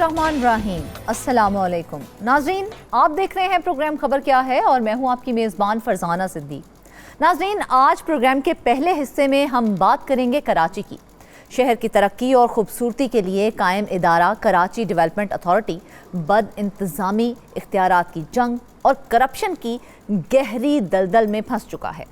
बिस्मिल्लाहिर्रहमानिर्रहीम। अस्सलामुअलैकुम नाज़रीन, आप देख रहे हैं प्रोग्राम खबर क्या है और मैं हूं आपकी मेज़बान फरजाना सिद्दीक। नाज़रीन, आज प्रोग्राम के पहले हिस्से में हम बात करेंगे कराची की। शहर की तरक्की और ख़ूबसूरती के लिए कायम इदारा कराची डेवलपमेंट अथॉरिटी बद इंतज़ामी, इख्तियारात की जंग और करप्शन की गहरी दलदल में फंस चुका है।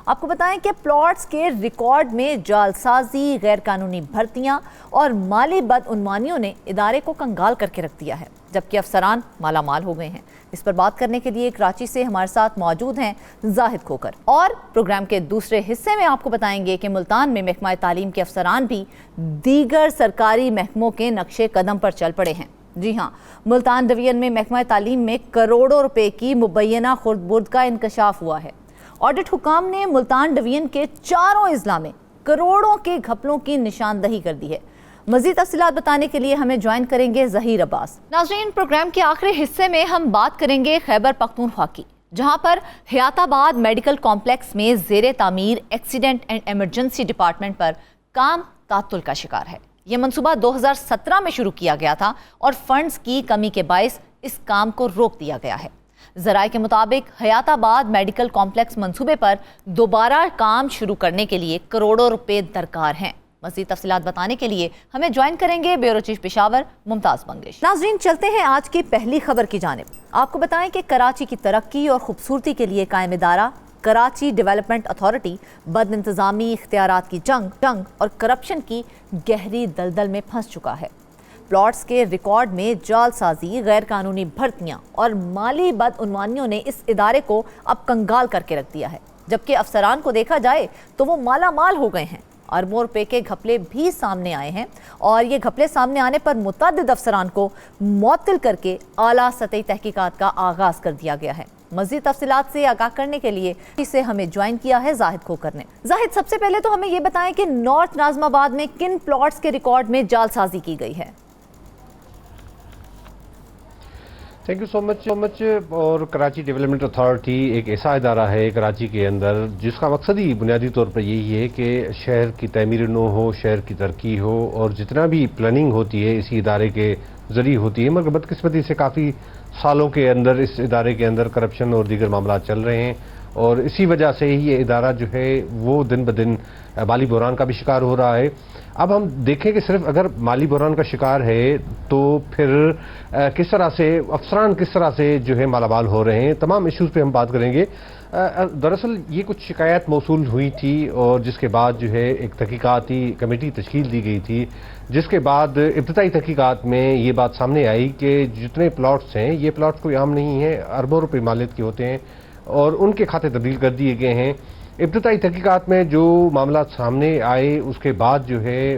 आपको बताएं कि प्लॉट्स के रिकॉर्ड में जालसाजी, गैर कानूनी भर्तियां और माली बदउनवानियों ने इदारे को कंगाल करके रख दिया है, जबकि अफसरान मालामाल हो गए हैं। इस पर बात करने के लिए कराची से हमारे साथ मौजूद हैं जाहिद खोकर। और प्रोग्राम के दूसरे हिस्से में आपको बताएंगे कि मुल्तान में महकमा तालीम के अफसरान भी दीगर सरकारी महकमों के नक्शे कदम पर चल पड़े हैं। जी हाँ, मुल्तान डिवीजन में महकमा तालीम में करोड़ों रुपए की मुबैना खुर्द-बुर्द का इंकशाफ हुआ है। ऑडिट हुकाम ने मुल्तान डिवीजन के चारों अजला में करोड़ों के घपलों की निशानदही कर दी है। मजीद तफसीलात बताने के लिए हमें ज्वाइन करेंगे जहीर अब्बास। नाज़रीन, प्रोग्राम के आखिरी हिस्से में हम बात करेंगे खैबर पख्तूनख्वा की, जहां पर हयाताबाद मेडिकल कॉम्प्लेक्स में ज़ेरे तामीर एक्सीडेंट एंड एमरजेंसी डिपार्टमेंट पर काम तातुल का शिकार है। यह मनसूबा 2017 में शुरू किया गया था और फंड्स की कमी के बायस इस काम को रोक दिया गया है। ज़राए के मुताबिक हयाताबाद मेडिकल कॉम्प्लेक्स मंसूबे पर दोबारा काम शुरू करने के लिए करोड़ों रुपए दरकार हैं। मज़ीद तफसीलात बताने के लिए हमें ज्वाइन करेंगे ब्यूरो चीफ पेशावर मुमताज़ मंगेश। नाज़रीन, चलते हैं आज की पहली खबर की जानिब। आपको बताएं कि कराची की तरक्की और खूबसूरती के लिए कायम इदारा कराची डेवलपमेंट अथॉरिटी बद इंतज़ामी, इख्तियारात की जंग और करप्शन की गहरी दलदल में फंस चुका है। प्लॉट्स के रिकॉर्ड में जालसाजी, गैर कानूनी भर्तियां और माली बदउनवानियों ने इस इदारे को अब कंगाल करके रख दिया है, जबकि अफसरान को देखा जाए तो वो मालामाल हो गए हैं। अरबों रुपए के घपले भी सामने आए हैं और ये घपले सामने आने पर मुतअद्दिद अफसरान को मुअत्तल करके आला सतही तहकीकात का आगाज कर दिया गया है। मज़ीद तफसीलात से आगाह करने के लिए इसे हमें ज्वाइन किया है जाहिद खोकर ने। जाहिद, सबसे पहले तो हमें ये बताएं कि नॉर्थ नाज़िमाबाद में किन प्लॉट्स के रिकॉर्ड में जालसाजी की गई है? Thank you so much. और कराची डेवलपमेंट अथॉरिटी एक ऐसा इदारा है कराची के अंदर जिसका मकसद ही बुनियादी तौर पर यही है कि शहर की तमीर नो हो, शहर की तरक्की हो, और जितना भी प्लानिंग होती है इसी इदारे के ज़रिए होती है। मगर बदकिस्मती से काफ़ी सालों के अंदर इस इदारे के अंदर करप्शन और दीगर मामला चल रहे हैं और इसी वजह से ही ये इदारा जो है वो दिन ब दिन माली बहरान का भी शिकार हो रहा है। अब हम देखें कि सिर्फ अगर माली बहरान का शिकार है तो फिर किस तरह से अफसरान किस तरह से जो है मालामाल हो रहे हैं, तमाम इश्यूज़ पे हम बात करेंगे। दरअसल ये कुछ शिकायत मौसूल हुई थी और जिसके बाद जो है एक तहकीकाती कमेटी तश्कील दी गई थी, जिसके बाद इब्तदाई तहकीकात में ये बात सामने आई कि जितने प्लॉट्स हैं ये प्लॉट्स कोई आम नहीं है, अरबों रुपये मालियत के होते हैं और उनके खाते तब्दील कर दिए गए हैं। इब्तदाई तहकीकात में जो मामला सामने आए उसके बाद जो है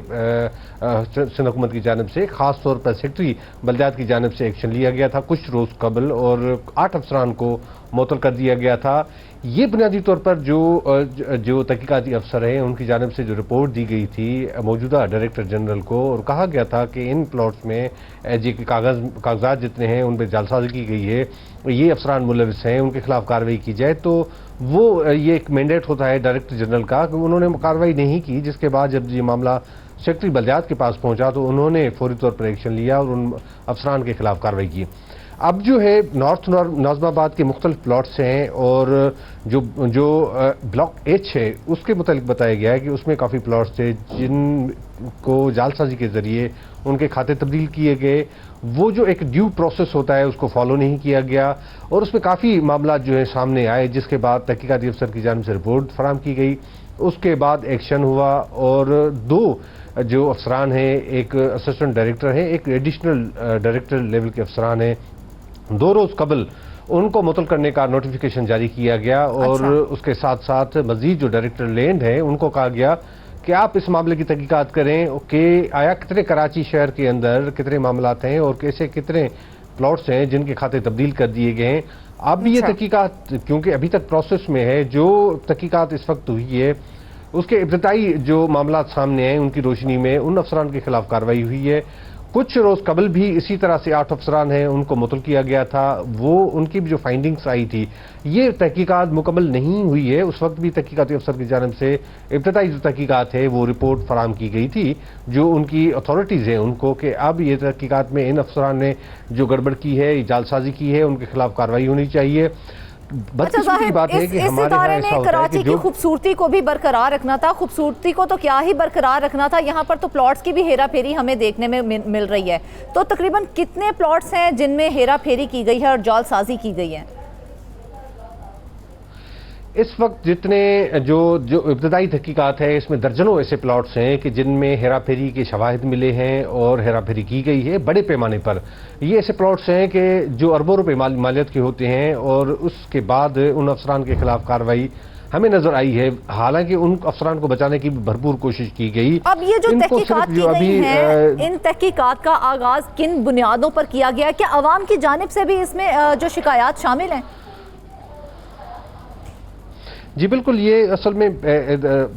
सिंध हुकूमत की जानिब से ख़ास तौर पर सेक्रेटरी बल्दियात की जानिब से एक्शन लिया गया था कुछ रोज़ कबल और 8 अफसरान को मुअत्तल कर दिया गया था। ये बुनियादी तौर पर जो तहकीकाती अफसर हैं उनकी जानिब से जो रिपोर्ट दी गई थी मौजूदा डायरेक्टर जनरल को, और कहा गया था कि इन प्लॉट्स में जो कागजात जितने हैं उन पर जालसाजी की गई है, ये अफसरान मुलविस हैं, उनके खिलाफ कार्रवाई की जाए। तो वो ये एक मैंडेट होता है डायरेक्टर जनरल का कि उन्होंने कार्रवाई नहीं की, जिसके बाद जब ये मामला सेक्रेटरी बल्दियात के पास पहुंचा तो उन्होंने फौरी तौर पर एक्शन लिया और उन अफसरान के खिलाफ कार्रवाई की। अब जो है नॉर्थ नाज़िमाबाद के मुख्तलिफ प्लॉट्स हैं और जो ब्लॉक एच है उसके मुतालिक बताया गया है कि उसमें काफ़ी प्लॉट्स थे जिनको जालसाजी के ज़रिए उनके खाते तब्दील किए गए। वो जो एक ड्यू प्रोसेस होता है उसको फॉलो नहीं किया गया और उसमें काफ़ी मामला जो है सामने आए, जिसके बाद तहकीकाती अफसर की जानिब से रिपोर्ट फराहम की गई। उसके बाद एक्शन हुआ और 2 जो अफसरान हैं, एक असिस्टेंट डायरेक्टर हैं, एक एडिशनल डायरेक्टर लेवल के अफसरान हैं, 2 रोज़ कबल उनको मुअत्तल करने का नोटिफिकेशन जारी किया गया और उसके साथ साथ मजीद जो डायरेक्टर लैंड है उनको कहा गया कि आप इस मामले की तहकीकात करें कि आया कितने कराची शहर के अंदर कितने मामलात हैं और कैसे कितने प्लॉट्स हैं जिनके खाते तब्दील कर दिए गए हैं। अब ये तहकीकात क्योंकि अभी तक प्रोसेस में है, जो तहकीकात इस वक्त हुई है उसके इब्तदाई जो मामला सामने आए उनकी रोशनी में उन अफसरान के खिलाफ कार्रवाई हुई है। कुछ रोज कबल भी इसी तरह से 8 अफसरान हैं, उनको मुतल किया गया था। वो उनकी भी जो फाइंडिंग्स आई थी, ये तहकीकात मुकम्मल नहीं हुई है। उस वक्त भी तहकीकाती अफसर की जानिब से इब्तदाई जो तहकीकात है वो रिपोर्ट फराम की गई थी जो उनकी अथॉरिटीज़ हैं उनको, कि अब ये तहकीकात में इन अफसरान ने जो गड़बड़ की है, जालसाजी की है, उनके खिलाफ कार्रवाई होनी चाहिए। अच्छा साहिब, बात है कि इस इदारे ने कराची की खूबसूरती को भी बरकरार रखना था। खूबसूरती को तो क्या ही बरकरार रखना था, यहाँ पर तो प्लॉट्स की भी हेरा फेरी हमें देखने में मिल रही है। तो तकरीबन कितने प्लॉट्स हैं जिनमें हेरा फेरी की गई है और जालसाजी की गई है? इस वक्त जितने जो इब्तदाई तहकीकात है, इसमें दर्जनों ऐसे प्लॉट्स हैं कि जिनमें हेरा फेरी के शवाहिद मिले हैं और हेरा फेरी की गई है बड़े पैमाने पर। ये ऐसे प्लॉट्स हैं कि जो अरबों रुपए मालियत के होते हैं और उसके बाद उन अफसरान के खिलाफ कार्रवाई हमें नजर आई है। हालांकि उन अफसरान को बचाने की भरपूर कोशिश की गई। अब ये जो तहकीकात की गई है, इन तहकीकात का आगाज किन बुनियादों पर किया गया? क्या अवाम की जानिब से भी इसमें जो शिकायत शामिल हैं? जी बिल्कुल, ये असल में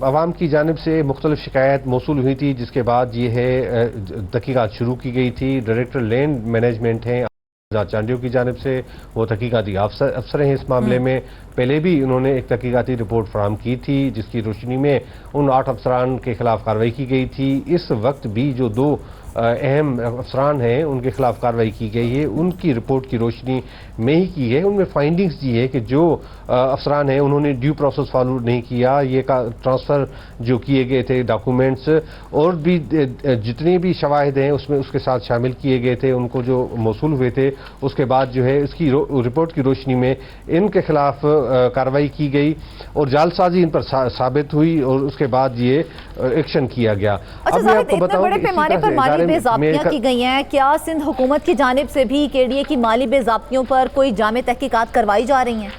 अवाम की जानिब से मुख्तलिफ शिकायत मौसूल हुई थी, जिसके बाद ये है तहकीकात शुरू की गई थी। डायरेक्टर लैंड मैनेजमेंट हैं चांडियों की जानिब से, वो तहकीकाती अफसर हैं इस मामले में। पहले भी उन्होंने एक तहकीकाती रिपोर्ट फराम की थी जिसकी रोशनी में उन 8 अफसरान के खिलाफ कार्रवाई की गई थी। इस वक्त भी जो 2 अहम अफसरान हैं उनके खिलाफ कार्रवाई की गई है, उनकी रिपोर्ट की रोशनी में ही की है। उनमें फाइंडिंग्स ये है कि जो अफसरान हैं उन्होंने ड्यू प्रोसेस फॉलो नहीं किया। ये का ट्रांसफ़र जो किए गए थे डॉक्यूमेंट्स और भी जितने भी शवाहिद हैं उसमें उसके साथ शामिल किए गए थे, उनको जो मौसूल हुए थे, उसके बाद जो है इसकी रिपोर्ट की रोशनी में इनके खिलाफ कार्रवाई की गई और जालसाजी इन पर साबित हुई और उसके बाद ये एक्शन किया गया। अच्छा, अब मैं आपको बताऊं बड़े पैमाने पर माली बेज़ाब्तियां की गई हैं, क्या सिंध हुकूमत की जानिब से भी केडीए की माली बेज़ाब्तियों पर कोई जामे तहकीकात करवाई जा रही हैं?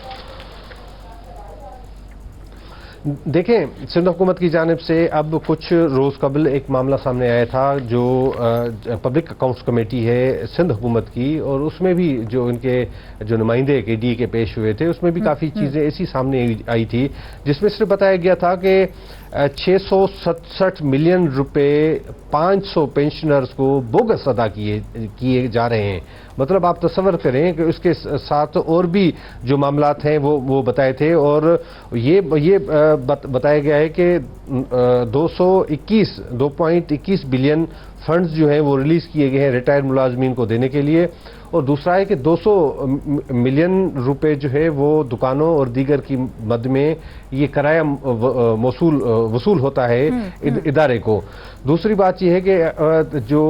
देखें, सिंध हुकूमत की जानिब से अब कुछ रोज़ कबल एक मामला सामने आया था जो पब्लिक अकाउंट्स कमेटी है सिंध हुकूमत की, और उसमें भी जो इनके जो नुमाइंदे केडीए के पेश हुए थे उसमें भी काफ़ी चीज़ें ऐसी सामने आई थी जिसमें सिर्फ बताया गया था कि 667 मिलियन रुपए 500 पेंशनर्स को बोगस अदा किए जा रहे हैं। मतलब आप तसव्वुर करें कि उसके साथ और भी जो मामलात हैं वो बताए थे, और ये बताया गया है कि 2.21 बिलियन फंड्स जो हैं वो रिलीज़ किए गए हैं रिटायर्ड मुलाजमीन को देने के लिए, और दूसरा है कि 200 मिलियन रुपए जो है वो दुकानों और दीगर की मद में ये किराया वसूल होता है इदारे को। दूसरी बात यह है कि जो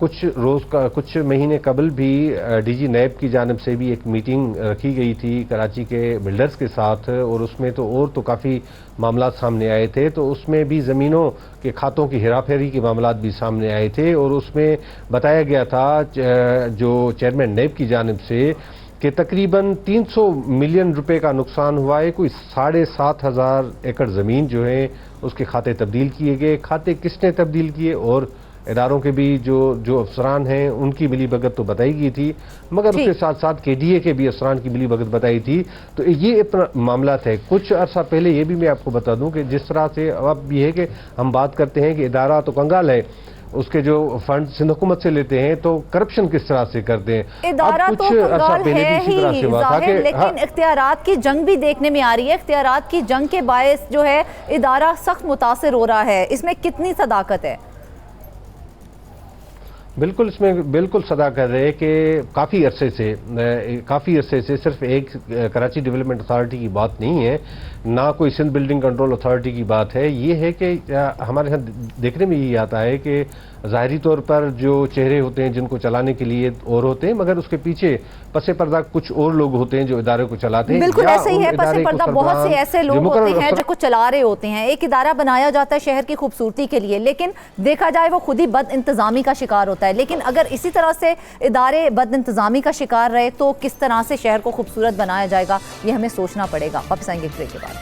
कुछ महीने कबल भी डीजी नैब की जानिब से भी एक मीटिंग रखी गई थी कराची के बिल्डर्स के साथ, और उसमें तो काफ़ी मामला सामने आए थे। तो उसमें भी ज़मीनों के खातों की हेराफेरी के मामला भी सामने आए थे, और उसमें बताया गया था जो चेयरमैन नैब की जानिब से कि तकरीबन 300 मिलियन रुपए का नुकसान हुआ है। कोई 7,500 एकड़ ज़मीन जो है उसके खाते तब्दील किए गए। खाते किसने तब्दील किए, और इदारों के भी जो अफसरान हैं उनकी मिली भगत तो बताई गई थी, मगर उसके साथ साथ केडीए के भी अफसरान की मिली भगत बताई थी। तो ये इतना मामला थे। कुछ अर्सा पहले ये भी मैं आपको बता दूं कि जिस तरह से अब ये है कि हम बात करते हैं कि इदारा तो कंगाल है, उसके जो फंड सिंध हुकूमत से लेते हैं तो करप्शन किस तरह से करते हैं। इदारा तो कंगाल है ही जाहिर, लेकिन इख्तियारात की जंग भी देखने में आ रही है। इख्तियारात की जंग के बायस जो है इदारा सख्त मुतासिर हो रहा है, इसमें कितनी सदाकत है? बिल्कुल, इसमें बिल्कुल सदा कर रहे हैं कि काफ़ी अरसे से सिर्फ एक कराची डेवलपमेंट अथॉरिटी की बात नहीं है, ना कोई सिंध बिल्डिंग कंट्रोल अथॉरिटी की बात है। ये है कि हमारे यहाँ देखने में यही आता है कि ज़ाहिरी तौर पर जो चेहरे होते हैं जिनको चलाने के लिए और होते हैं, मगर उसके पीछे पसे पर्दा कुछ और लोग होते हैं जो इदारे को चलाते हैं। बिल्कुल ऐसे ही है, पसे पर्दा बहुत से ऐसे लोग होते हैं जो कुछ चला रहे होते हैं। एक इदारा बनाया जाता है शहर की खूबसूरती के लिए, लेकिन देखा जाए वो खुद ही बद इंतजामी का शिकार होता है। लेकिन अगर इसी तरह से इदारे बद इंतजामी का शिकार रहे तो किस तरह से शहर को खूबसूरत बनाया जाएगा, ये हमें सोचना पड़ेगा। वापस आएंगे ब्रेक के बाद।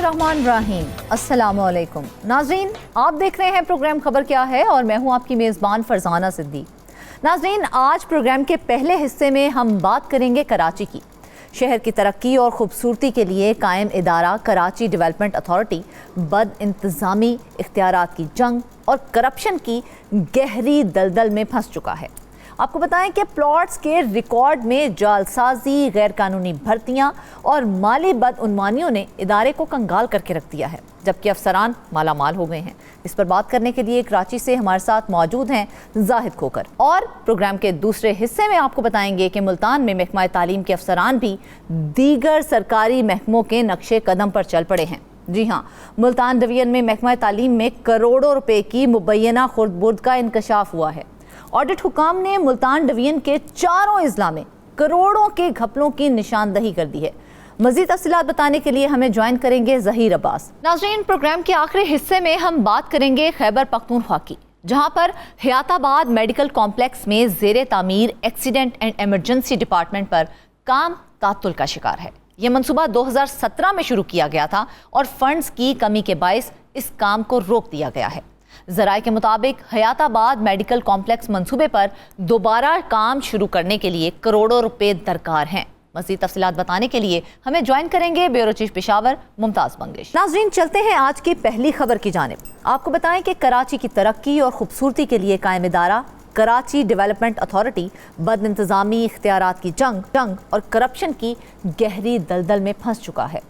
बिस्मिल्लाहिर्रहमानिर्रहीम। अस्सलामुअलैकुम नाज़रीन, आप देख रहे हैं प्रोग्राम खबर क्या है और मैं हूं आपकी मेज़बान फरजाना सिद्दी। नाज़रीन, आज प्रोग्राम के पहले हिस्से में हम बात करेंगे कराची की। शहर की तरक्की और ख़ूबसूरती के लिए कायम इदारा कराची डेवलपमेंट अथॉरिटी बद इंतज़ामी, इख्तियारात की जंग और करप्शन की गहरी दलदल में फंस चुका है। आपको बताएं कि प्लॉट्स के रिकॉर्ड में जालसाजी, गैर कानूनी भर्तियां और माली बदउनवानियों ने इदारे को कंगाल करके रख दिया है, जबकि अफसरान मालामाल हो गए हैं। इस पर बात करने के लिए कराची से हमारे साथ मौजूद हैं जाहिद खोकर। और प्रोग्राम के दूसरे हिस्से में आपको बताएंगे कि मुल्तान में महकमा तालीम के अफसरान भी दीगर सरकारी महकमों के नक्शे कदम पर चल पड़े हैं। जी हाँ, मुल्तान डिवीजन में महकमा तालीम में करोड़ों रुपए की मुबैना खुर्द-बुर्द का इंकशाफ हुआ है। ऑडिट हुकाम ने मुल्तान डिवीजन के चारों अजला में करोड़ों के घपलों की निशानदही कर दी है। मजीद तफसीलात बताने के लिए हमें ज्वाइन करेंगे जहीर अब्बास। नाज़रीन, प्रोग्राम के आखिरी हिस्से में हम बात करेंगे खैबर पख्तूनख्वा की, जहां पर हयाताबाद मेडिकल कॉम्प्लेक्स में ज़ेरे तामीर एक्सीडेंट एंड एमरजेंसी डिपार्टमेंट पर काम तात्तुल का शिकार है। यह मनसूबा 2017 में शुरू किया गया था और फंड्स की कमी के बायस इस काम को रोक दिया गया है। ज़राए के मुताबिक हयाताबाद मेडिकल कॉम्प्लेक्स मंसूबे पर दोबारा काम शुरू करने के लिए करोड़ों रुपए दरकार हैं। मज़ीद तफसीलात बताने के लिए हमें ज्वाइन करेंगे ब्यूरो चीफ पेशावर मुमताज़ बंगश। नाज़रीन, चलते हैं आज की पहली खबर की जानिब। आपको बताएं कि कराची की तरक्की और खूबसूरती के लिए कायम इदारा कराची डेवलपमेंट अथॉरिटी बद इंतज़ामी, इख्तियारात की जंग और करप्शन की गहरी दलदल में फंस चुका है।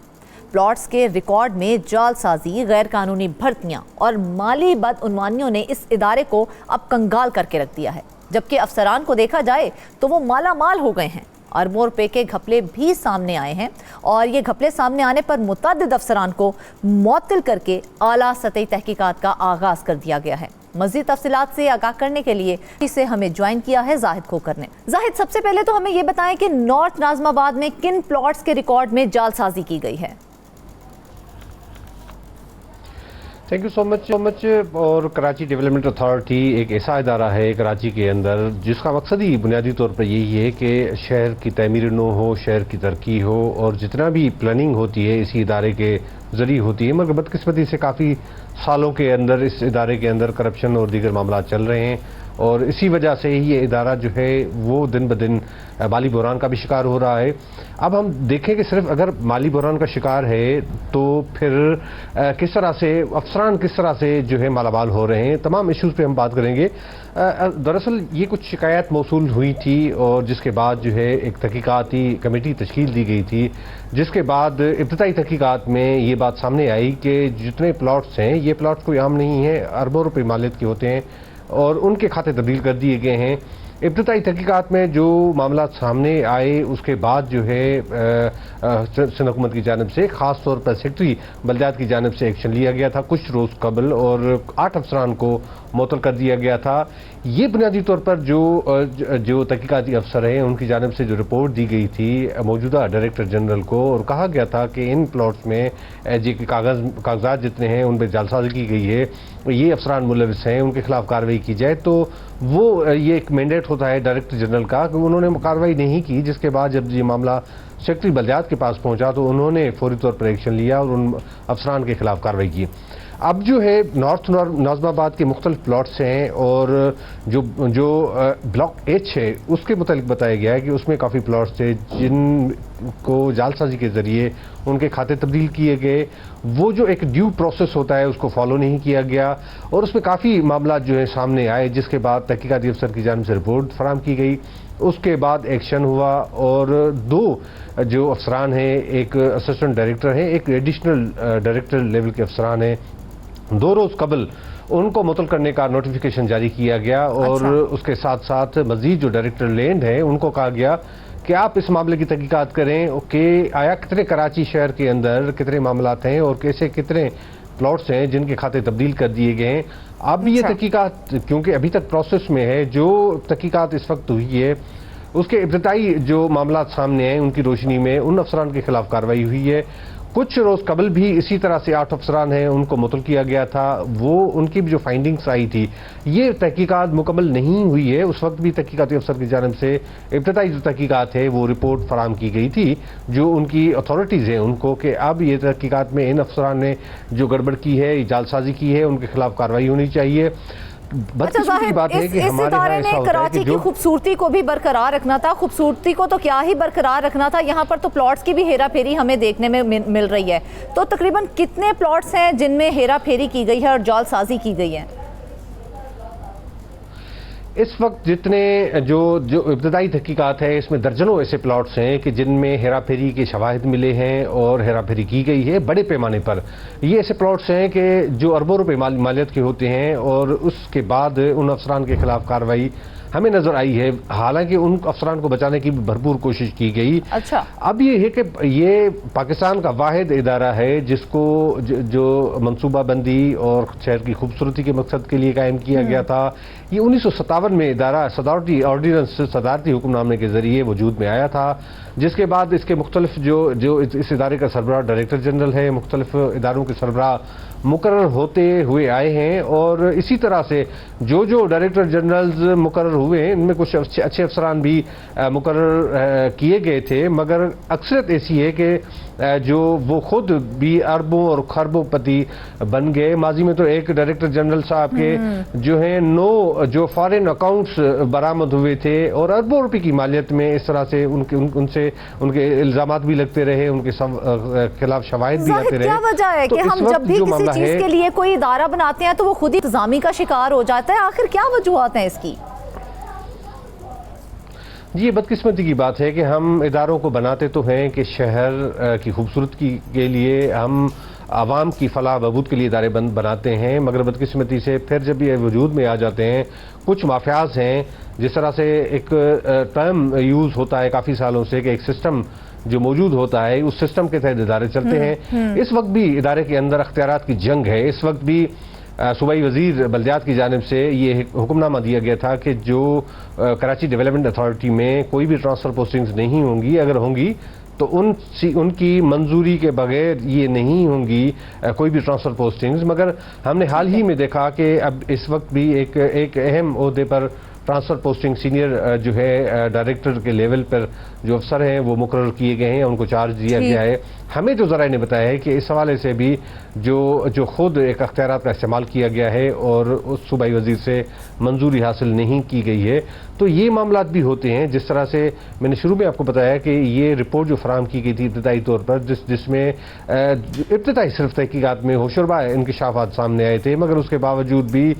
प्लॉट्स के रिकॉर्ड में जालसाजी, गैर कानूनी भर्तियां और माली बदउनवानियों ने इस इदारे को अब कंगाल करके रख दिया है, जबकि अफसरान को देखा जाए तो वो मालामाल हो गए हैं। अरबों रुपए के घपले भी सामने आए हैं और ये घपले सामने आने पर मुतअद्दिद अफसरान को मुअत्तल करके आला सतही तहकीकात का आगाज कर दिया गया है। मज़ीद तफसीलात से आगाह करने के लिए इसे हमें ज्वाइन किया है जाहिद खोकर ने। जाहिद, सबसे पहले तो हमें ये बताएं कि नॉर्थ नाज़िमाबाद में किन प्लॉट्स के रिकॉर्ड में जालसाजी की गई है। Thank you so much. और कराची डेवलपमेंट अथॉरिटी एक ऐसा इदारा है कराची के अंदर जिसका मकसद ही बुनियादी तौर पर यही है कि शहर की तमीर नो हो, शहर की तरक्की हो, और जितना भी प्लानिंग होती है इसी इदारे के ज़रिए होती है। मगर बदकिस्मती से काफ़ी सालों के अंदर इस इदारे के अंदर करप्शन और दीगर मामला चल रहे हैं और इसी वजह से ही ये इदारा जो है वो दिन ब दिन माली बहरान का भी शिकार हो रहा है। अब हम देखें कि सिर्फ अगर माली बहरान का शिकार है तो फिर किस तरह से अफसरान किस तरह से जो है मालामाल हो रहे हैं, तमाम इश्यूज़ पे हम बात करेंगे। दरअसल ये कुछ शिकायत मौसूल हुई थी और जिसके बाद जो है एक तहकीकाती कमेटी तश्कील दी गई थी, जिसके बाद इब्तदाई तहकीकात में ये बात सामने आई कि जितने प्लॉट्स हैं ये प्लॉट्स कोई आम नहीं है, अरबों रुपये मालियत के होते हैं और उनके खाते तब्दील कर दिए गए हैं। इब्तदाई तहकीकात में जो मामला सामने आए उसके बाद जो है सिंध हुकूमत की जानिब से ख़ास तौर पर सेक्रेटरी बल्दियात की जानिब से एक्शन लिया गया था कुछ रोज़ कबल और 8 अफसरान को मुअत्तल कर दिया गया था। ये बुनियादी तौर पर जो तहकीकाती अफसर हैं उनकी जानिब से जो रिपोर्ट दी गई थी मौजूदा डायरेक्टर जनरल को, और कहा गया था कि इन प्लॉट्स में जो कागजात जितने हैं उन पर जालसाजी की गई है, ये अफसरान मुलविस हैं, उनके खिलाफ कार्रवाई की जाए। तो वो ये एक मैंडेट होता है डायरेक्टर जनरल का कि उन्होंने कार्रवाई नहीं की, जिसके बाद जब ये मामला सेक्रेटरी बल्दियात के पास पहुंचा तो उन्होंने फौरी तौर पर एक्शन लिया और उन अफसरान के खिलाफ कार्रवाई की। अब जो है नॉर्थ नाज़िमाबाद के मुख्तलिफ प्लॉट्स हैं और जो ब्लॉक एच है उसके मुतालिक बताया गया है कि उसमें काफ़ी प्लॉट्स थे जिनको जालसाजी के ज़रिए उनके खाते तब्दील किए गए। वो जो एक ड्यू प्रोसेस होता है उसको फॉलो नहीं किया गया और उसमें काफ़ी मामला जो है सामने आए, जिसके बाद तहकीकाती अफसर की जानिब से रिपोर्ट फराहम की गई। उसके बाद एक्शन हुआ और 2 जो अफसरान हैं, एक असिस्टेंट डायरेक्टर हैं, एक एडिशनल डायरेक्टर लेवल के अफसरान हैं, 2 रोज़ कबल उनको मुअत्तल करने का नोटिफिकेशन जारी किया गया और उसके साथ साथ मजीद जो डायरेक्टर लैंड है उनको कहा गया कि आप इस मामले की तहकीकात करें कि आया कितने कराची शहर के अंदर कितने मामलात हैं और कैसे कितने प्लॉट्स हैं जिनके खाते तब्दील कर दिए गए हैं। अब ये तहकीकात क्योंकि अभी तक प्रोसेस में है, जो तहकीकात इस वक्त हुई है उसके इब्तदाई जो मामला सामने हैं उनकी रोशनी में उन अफसरान के खिलाफ कार्रवाई हुई है। कुछ रोज कबल भी इसी तरह से 8 अफसरान हैं, उनको मुतल किया गया था। वो उनकी भी जो फाइंडिंग्स आई थी, ये तहकीकात मुकम्मल नहीं हुई है। उस वक्त भी तहकीकाती अफसर की जानिब से इब्तदाई जो तहकीकात है वो रिपोर्ट फराम की गई थी जो उनकी अथॉरिटीज़ हैं उनको, कि अब ये तहकीकात में इन अफसरान ने जो गड़बड़ की है, जालसाजी की है, उनके खिलाफ कार्रवाई होनी चाहिए। अच्छा जाहिद, इस इदारे ने कराची की खूबसूरती को भी बरकरार रखना था। खूबसूरती को तो क्या ही बरकरार रखना था, यहाँ पर तो प्लॉट्स की भी हेरा फेरी हमें देखने में मिल रही है। तो तकरीबन कितने प्लॉट्स हैं जिनमें हेरा फेरी की गई है और जालसाजी की गई है? इस वक्त जितने जो इब्तदाई तहकीकात है, इसमें दर्जनों ऐसे प्लॉट्स हैं कि जिनमें हेरा फेरी के शवाहिद मिले हैं और हेरा फेरी की गई है बड़े पैमाने पर। ये ऐसे प्लॉट्स हैं कि जो अरबों रुपए मालियत के होते हैं और उसके बाद उन अफसरान के खिलाफ कार्रवाई हमें नजर आई है। हालांकि उन अफसरान को बचाने की भरपूर कोशिश की गई। अच्छा, अब ये है कि ये पाकिस्तान का वाहिद इदारा है जिसको जो मनसूबाबंदी और शहर की खूबसूरती के मकसद के लिए कायम किया गया था। ये 1957 में इदारा सदारती ऑर्डिनेंस, सदारती हुक्मनामे के जरिए वजूद में आया था, जिसके बाद इसके मुख्तलिफ जो इस इदारे का सरबराह डायरेक्टर जनरल है, मुख्तलिफ इदारों के सरबराह मुकर्रर होते हुए आए हैं। और इसी तरह से जो डायरेक्टर जनरल्स मुकर्रर हुए हैं, इनमें कुछ अच्छे अफसरान भी मुकर्रर किए गए थे, मगर अक्सरियत ऐसी है कि जो वो खुद भी अरबों और खरबों-पति बन गए। माजी में तो एक डायरेक्टर जनरल साहब के जो हैं 9 जो फॉरेन अकाउंट्स बरामद हुए थे और अरबों रुपए की मालियत में इस तरह से उनसे उनके इल्जामात भी लगते रहे, उनके खिलाफ शवाहिद भी आते रहे। क्या वजह है कि हम जब भी किसी चीज के लिए कोई इदारा बनाते हैं तो वो खुद ही इंतजामी का शिकार हो जाता है? आखिर क्या वजूहात हैं इसकी? जी, ये बदकिस्मती की बात है कि हम इदारों को बनाते तो हैं कि शहर की खूबसूरती के लिए, हम आवाम की फलाह बहबूद के लिए इदारे बनाते हैं, मगर बदकिस्मती से फिर जब ये वजूद में आ जाते हैं, कुछ माफियाज हैं, जिस तरह से एक टर्म यूज़ होता है काफ़ी सालों से कि एक सिस्टम जो मौजूद होता है, उस सिस्टम के तहत इदारे चलते हैं। इस वक्त भी इदारे के अंदर अख्तियारात की जंग है। इस वक्त भी सूबाई वजीर बल्दियात की जानिब से ये हुक्मनामा दिया गया था कि जो कराची डेवलपमेंट अथॉरिटी में कोई भी ट्रांसफ़र पोस्टिंग्स नहीं होंगी, अगर होंगी तो उनकी मंजूरी के बगैर ये नहीं होंगी कोई भी ट्रांसफ़र पोस्टिंग्स। मगर हमने हाल ही में देखा कि अब इस वक्त भी एक अहम ओहदे पर ट्रांसफ़र पोस्टिंग सीनियर जो है डायरेक्टर के लेवल पर जो अफसर हैं वो मुकर्रर किए गए हैं, उनको चार्ज दिया गया है। हमें जो ज़राए ने बताया है कि इस हवाले से भी जो खुद एक अख्तियारात का इस्तेमाल किया गया है और उस सूबाई वजीर से मंजूरी हासिल नहीं की गई है। तो ये मामलात भी होते हैं। जिस तरह से मैंने शुरू में आपको बताया कि ये रिपोर्ट जो फराहम की गई थी इब्तदाई तौर पर, जिसमें इब्तदाई सिर्फ तहकीकात में होशरुबा इंकशाफात सामने आए थे, मगर उसके बावजूद भी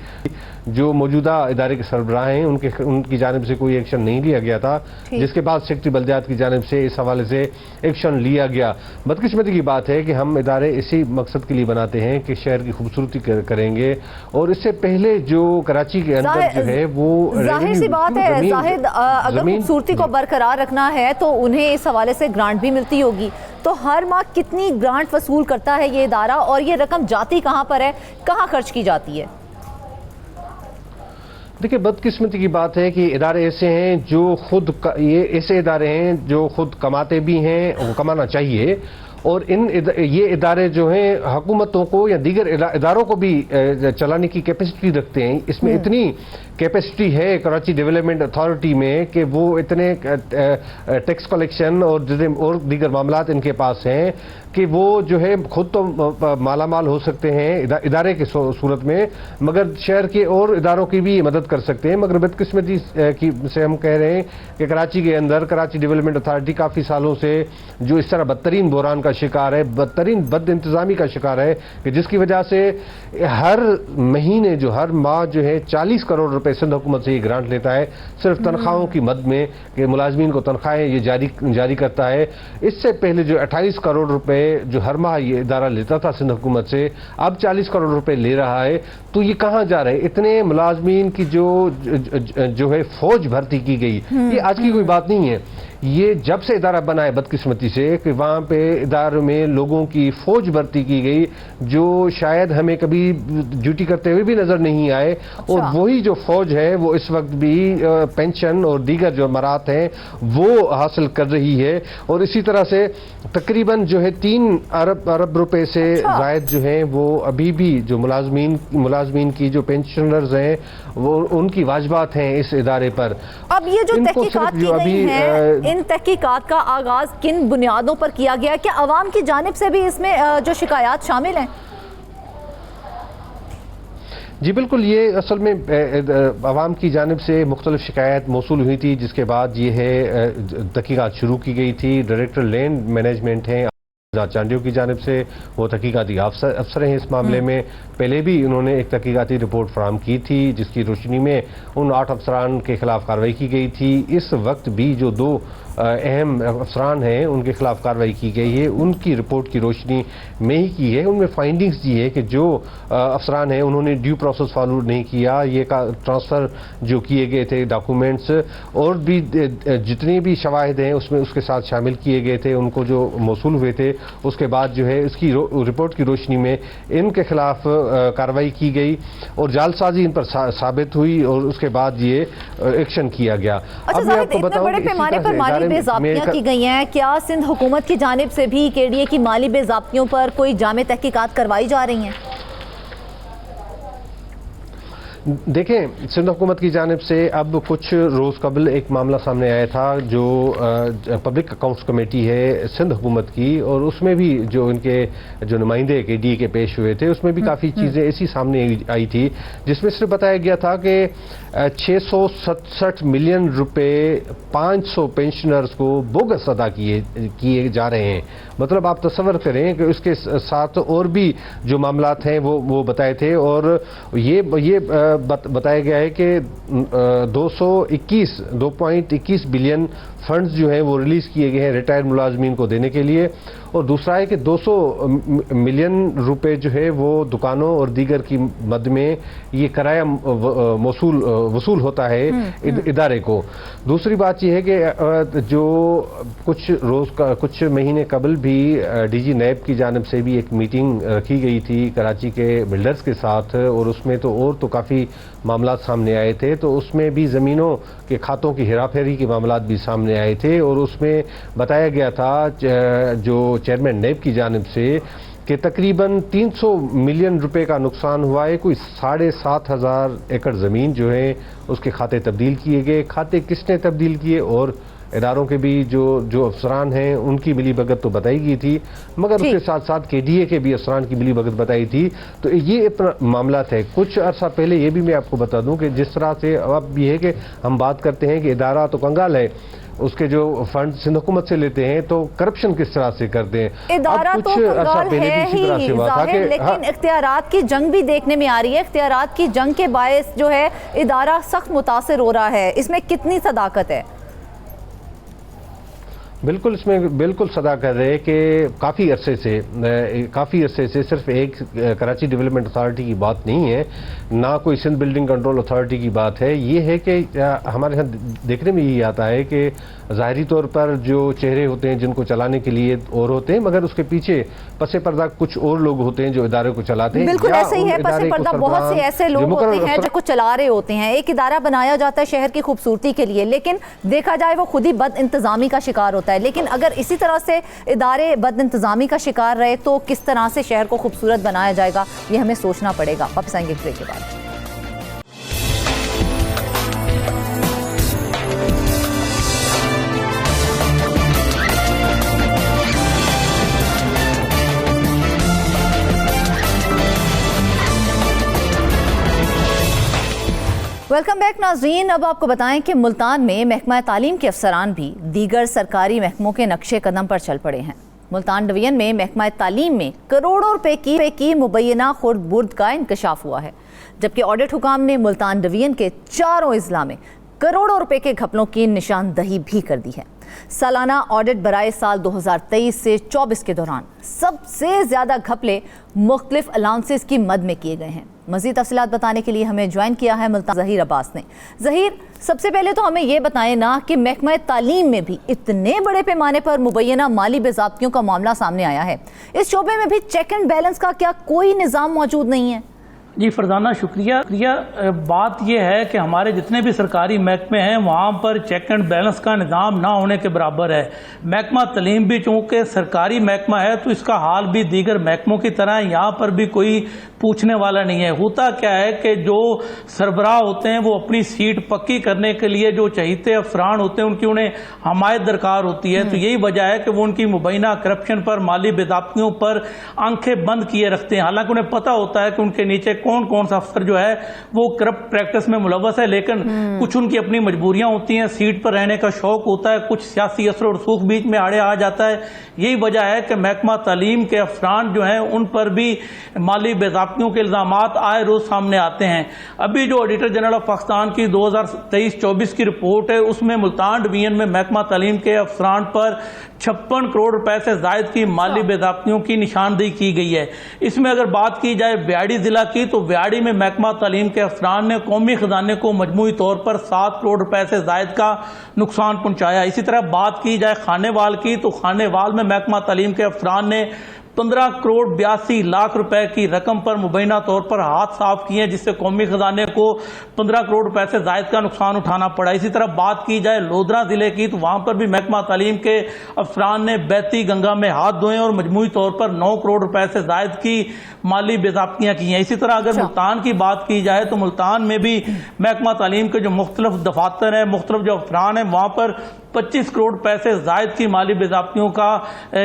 जो मौजूदा इदारे के सरबराह हैं उनकी जानिब से कोई एक्शन नहीं लिया गया था, जिसके बाद सेक्रेटरी बल्दियात की जानिब से इस हवाले से एक्शन लिया गया। बदकिस्मती की बात है कि हम इदारे इसी मकसद के लिए बनाते हैं कि शहर की खूबसूरती करेंगे, और इससे पहले जो कराची के अंदर जो है वो जाहिर सी बात है जाहिद, अगर खूबसूरती को बरकरार रखना है तो उन्हें इस हवाले से ग्रांट भी मिलती होगी। तो हर माह कितनी ग्रांट वसूल करता है ये इदारा, और ये रकम जाती कहाँ पर है, कहाँ खर्च की जाती है? देखिए, बदकिस्मती की बात है कि इदारे ऐसे हैं जो खुद ये ऐसे इदारे हैं जो खुद कमाते भी हैं, वो कमाना चाहिए, और ये इदारे जो हैं हुकूमतों को या दीगर इदारों को भी चलाने की कैपेसिटी रखते हैं। इसमें इतनी कैपेसिटी है कराची डेवलपमेंट अथॉरिटी में कि वो इतने टैक्स कलेक्शन और दीगर मामलात इनके पास हैं कि वो जो है खुद तो मालामाल हो सकते हैं इदारे के सूरत में, मगर शहर के और इदारों की भी मदद कर सकते हैं। मगर बदकिस्मती से हम कह रहे हैं कि कराची के अंदर कराची डेवलपमेंट अथॉरिटी काफ़ी सालों से जो इस तरह बदतरीन बहरान का शिकार है, बदतरीन बद इंतज़ामी का शिकार है, कि जिसकी वजह से हर महीने हर माह जो है 40 करोड़ रुपए सिंध हुकूमत से ये ग्रांट लेता है, सिर्फ तनख्वाहों की मद में, कि मुलाजमीन को तनख्वाहें ये जारी करता है। इससे पहले जो 28 करोड़ रुपए जो हर माह ये इदारा लेता था सिंध हुकूमत से, अब 40 करोड़ रुपए ले रहा है। तो ये कहाँ जा रहे हैं? इतने मुलाजमीन की जो है फौज भर्ती की गई, ये आज की कोई बात नहीं है। ये जब से इदारा बना है बदकिस्मती से कि वहाँ पे इदारों में लोगों की फौज भर्ती की गई जो शायद हमें कभी ड्यूटी करते हुए भी नजर नहीं आए। और वही जो फौज है वो इस वक्त भी पेंशन और दीगर जो मराहत हैं वो हासिल कर रही है। और इसी तरह से तकरीबन जो है 3 अरब रुपए से जायद जो हैं वो अभी भी जो मुलाजमीन की जो पेंशनर्स हैं वो उनकी वाजबात हैं इस इदारे पर। अब ये जो तहकीकात की गई हैं, इन तहकीकात का आगाज किन बुनियादों पर किया गया? क्या अवाम की जानिब से भी इसमें जो शिकायत शामिल हैं? जी बिल्कुल, ये असल में अवाम की जानिब से मुख्तलिफ शिकायत मौसूल हुई थी, जिसके बाद ये है तहकीकात शुरू की गई थी। डायरेक्टर लैंड मैनेजमेंट हैं चांडियों की जानिब से, वो तहकीकाती अफसर हैं इस मामले में। पहले भी उन्होंने एक तहकीकाती रिपोर्ट फराहम की थी जिसकी रोशनी में उन 8 अफसरान के खिलाफ कार्रवाई की गई थी। इस वक्त भी जो 2 अहम अफसरान हैं उनके खिलाफ कार्रवाई की गई है, उनकी रिपोर्ट की रोशनी में ही की है। उनमें फाइंडिंग्स दी है कि जो अफसरान हैं उन्होंने ड्यू प्रोसेस फॉलो नहीं किया, ये ट्रांसफ़र जो किए गए थे डॉक्यूमेंट्स और भी जितनी भी शवाहिद हैं उसमें उसके साथ शामिल किए गए थे, उनको जो मौसूल हुए थे उसके बाद जो है इसकी रिपोर्ट की रोशनी में इनके खिलाफ कार्रवाई की गई और जालसाजी इन पर साबित हुई और उसके बाद ये एक्शन किया गया। अच्छा, अब मैं आपको बताऊं बड़े पैमाने पर माली बेज़ाब्तियां की गई हैं, क्या सिंध हुकूमत की जानिब से भी केडीए की माली बेज़ाब्तियों पर कोई जामे तहकीकात करवाई जा रही हैं? देखें, सिंध हुकूमत की जानिब से अब कुछ रोज़ कबल एक मामला सामने आया था जो पब्लिक अकाउंट्स कमेटी है सिंध हुकूमत की, और उसमें भी जो इनके जो नुमाइंदे केडीए के पेश हुए थे उसमें भी काफ़ी चीज़ें ऐसी सामने आई थी जिसमें सिर्फ बताया गया था कि 667 मिलियन रुपए 500 पेंशनर्स को बोगस अदा किए जा रहे हैं। मतलब आप तसव्वुर करें कि उसके साथ और भी जो मामलात हैं वो बताए थे, और ये बताया गया है कि 2.21 बिलियन फंड्स जो हैं वो रिलीज़ किए गए हैं रिटायर्ड मुलाजमीन को देने के लिए, और दूसरा है कि 200 मिलियन रुपए जो है वो दुकानों और दीगर की मद में ये किराया वसूल होता है इदारे को। दूसरी बात यह है कि जो कुछ महीने कबल भी डीजी नैब की जानिब से भी एक मीटिंग रखी गई थी कराची के बिल्डर्स के साथ, और उसमें तो काफ़ी मामला सामने आए थे। तो उसमें भी ज़मीनों के खातों की हेराफेरी के मामला भी सामने आए थे, और उसमें बताया गया था जो चेयरमैन नैब की जानिब से कि तकरीबन 300 मिलियन रुपए का नुकसान हुआ है। कोई 7,500 एकड़ ज़मीन जो है उसके खाते तब्दील किए गए। खाते किसने तब्दील किए, और इदारों के भी जो अफसरान हैं उनकी मिली भगत तो बताई गई थी, मगर उसके साथ साथ केडीए के भी अफसरान की मिली भगत बताई थी। तो ये मामला है। कुछ अरसा पहले ये भी मैं आपको बता दूं कि जिस तरह से अब ये है कि हम बात करते हैं कि इदारा तो कंगाल है, उसके जो फंड सिंध हुकूमत से लेते हैं तो करप्शन किस तरह से करते हैं। इदारा तो कंगाल है ही जाहिर, लेकिन इख्तियारात की जंग भी देखने में आ रही है। इख्तियारात की जंग के बायस जो है इदारा सख्त मुतासिर हो रहा है, इसमें कितनी सदाकत है? बिल्कुल, इसमें बिल्कुल सदा कर रहे हैं कि काफ़ी अरसे से सिर्फ एक कराची डेवलपमेंट अथॉरिटी की बात नहीं है, ना कोई सिंध बिल्डिंग कंट्रोल अथॉरिटी की बात है। ये है कि हमारे यहाँ देखने में यही आता है कि ज़ाहिरी तौर पर जो चेहरे होते हैं जिनको चलाने के लिए और होते हैं, मगर उसके पीछे पसे पर्दा कुछ और लोग होते हैं जो इदारे को चलाते हैं। बिल्कुल ऐसे ही है, पसे पर्दा बहुत से ऐसे लोग होते हैं जो कुछ चला रहे होते हैं। एक इदारा बनाया जाता है शहर की खूबसूरती के लिए, लेकिन देखा जाए वो खुद ही बद इंतजामी का शिकार होता है। लेकिन अगर इसी तरह से इदारे बद इंतजामी का शिकार रहे तो किस तरह से शहर को खूबसूरत बनाया जाएगा, ये हमें सोचना पड़ेगा। वापस आएंगे ब्रेक के बाद। वेलकम बैक नाज़रीन। अब आपको बताएं कि मुल्तान में महकमा तालीम के अफसरान भी दीगर सरकारी महकमों के नक्शे कदम पर चल पड़े हैं। मुल्तान डिवीजन में महकमा तालीम में करोड़ों रुपए की मुबैना खुर्द-बुर्द का इंकशाफ हुआ है, जबकि ऑडिट हुकाम ने मुल्तान डिवीजन के 4 अजला में करोड़ों रुपए के घपलों की निशानदही भी कर दी है। सालाना ऑडिट बराए साल 2023 से 24 के दौरान सबसे ज़्यादा घपले मुख्तलिफ अलाउंसेस की मद में किए गए हैं। मज़ीद तफसीलात बताने के लिए हमें ज्वाइन किया है मुल्तान ज़हीर अब्बास ने। ज़हीर, सबसे पहले तो हमें ये बताएं ना कि महकमा तालीम में भी इतने बड़े पैमाने पर मुबैना माली बेज़ाब्तियों का मामला सामने आया है, इस शोबे में भी चेक एंड बैलेंस का क्या कोई निज़ाम मौजूद नहीं है? जी फरजाना, शुक्रिया। बात यह है कि हमारे जितने भी सरकारी महकमे हैं वहाँ पर चेक एंड बैलेंस का निज़ाम ना होने के बराबर है। महकमा तालीम भी चूँकि सरकारी महकमा है तो इसका हाल भी दीगर महकमों की तरह यहाँ पर भी कोई पूछने वाला नहीं है। होता क्या है कि जो सरबराह होते हैं वो अपनी सीट पक्की करने के लिए जो चहीते अफसरान होते हैं उनकी उन्हें हमायत दरकार होती है, तो यही वजह है कि वो उनकी मुबैना करप्शन पर, माली बेदाब्तियों पर आंखें बंद किए रखते हैं। हालांकि उन्हें पता होता है कि उनके नीचे कौन कौन सा अफसर जो है वो करप्ट प्रैक्टिस में मुलव्वस है, लेकिन कुछ उनकी अपनी मजबूरियां होती हैं, सीट पर रहने का शौक होता है, कुछ सियासी असर और सूख बीच में आड़े आ जाता है। यही वजह है कि महकमा तालीम के अफसरान जो हैं उन पर भी माली बेदाब्तियों के इल्जामात आए रोज सामने आते हैं। अभी जो ऑडिटर जनरल ऑफ पाकिस्तान की 2023-24 की रिपोर्ट है उसमें मुल्तान डिवीजन में महकमा तालीम के अफसरान पर 56 करोड़ रुपए से जायद की माली बेदाब्तियों की निशानदेही की गई है। इसमें अगर बात की जाए व्याड़ी जिला की, तो व्याड़ी में महकमा तालीम के अफसरान ने कौमी खजाने को मजमूई तौर पर 7 करोड़ रुपए से जायद का नुकसान पहुंचाया। इसी तरह बात की जाए खानेवाल की, तो खानेवाल में महकमा तालीम के अफसरान ने 15 करोड़ 82 लाख रुपए की रकम पर मुबैना तौर पर हाथ साफ किए, जिससे कौमी खजाने को 15 करोड़ रुपए से जायद का नुकसान उठाना पड़ा। इसी तरह बात की जाए लोधरा जिले की, तो वहां पर भी महकमा तालीम के अफसरान ने बहती गंगा में हाथ धोए और मजमूई तौर पर 9 करोड़ रुपए से जायद की माली बेज़ाब्तियां की हैं। इसी तरह अगर मुल्तान की बात की जाए तो मुल्तान में भी महकमा तालीम के जो मुख्तलिफ दफातर हैं, मुख्तलिफ जो अफसरान हैं, वहां पर 25 करोड़ पैसे जायद की माली बेज़ाब्तियों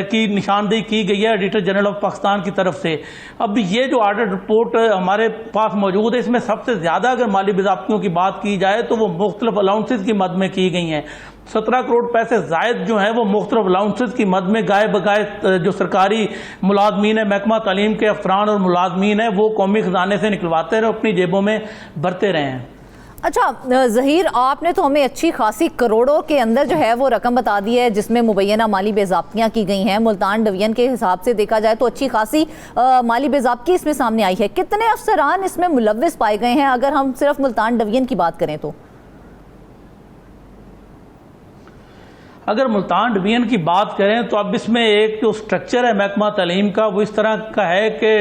की निशानदेही की गई है ऑडिटर जनरल ऑफ पाकिस्तान की तरफ से। अब ये जो ऑडिट रिपोर्ट हमारे पास मौजूद है, इसमें सबसे ज्यादा अगर माली बेज़ाब्तियों की बात की जाए तो वो मुख्तलिफ अलाउंसेस की मद में की गई हैं। 17 करोड़ पैसे जायद जो हैं वो मुख्तलिफ अलाउंसेस की मद में गाए बगाए जो सरकारी मुलाजमीन है, महकमा तालीम के अफसरान और मुलाजमीन है, वो कौमी खजाने से निकलवाते रहे, अपनी जेबों में भरते रहे हैं। अच्छा ज़हीर, आपने तो हमें अच्छी खासी करोड़ों के अंदर जो है वो रकम बता दी है जिसमें मुबैना माली बेज़ाब्तियां की गई हैं। मुल्तान डिवीजन के हिसाब से देखा जाए तो अच्छी खासी माली बेज़ाब्ती इसमें सामने आई है। कितने अफसरान इसमें मुलव्विस पाए गए हैं अगर हम सिर्फ मुल्तान डिवीजन की बात करें तो? अगर मुल्तान डिवीजन की बात करें तो अब इसमें एक जो स्ट्रक्चर है महकमा तालीम का वो इस तरह का है कि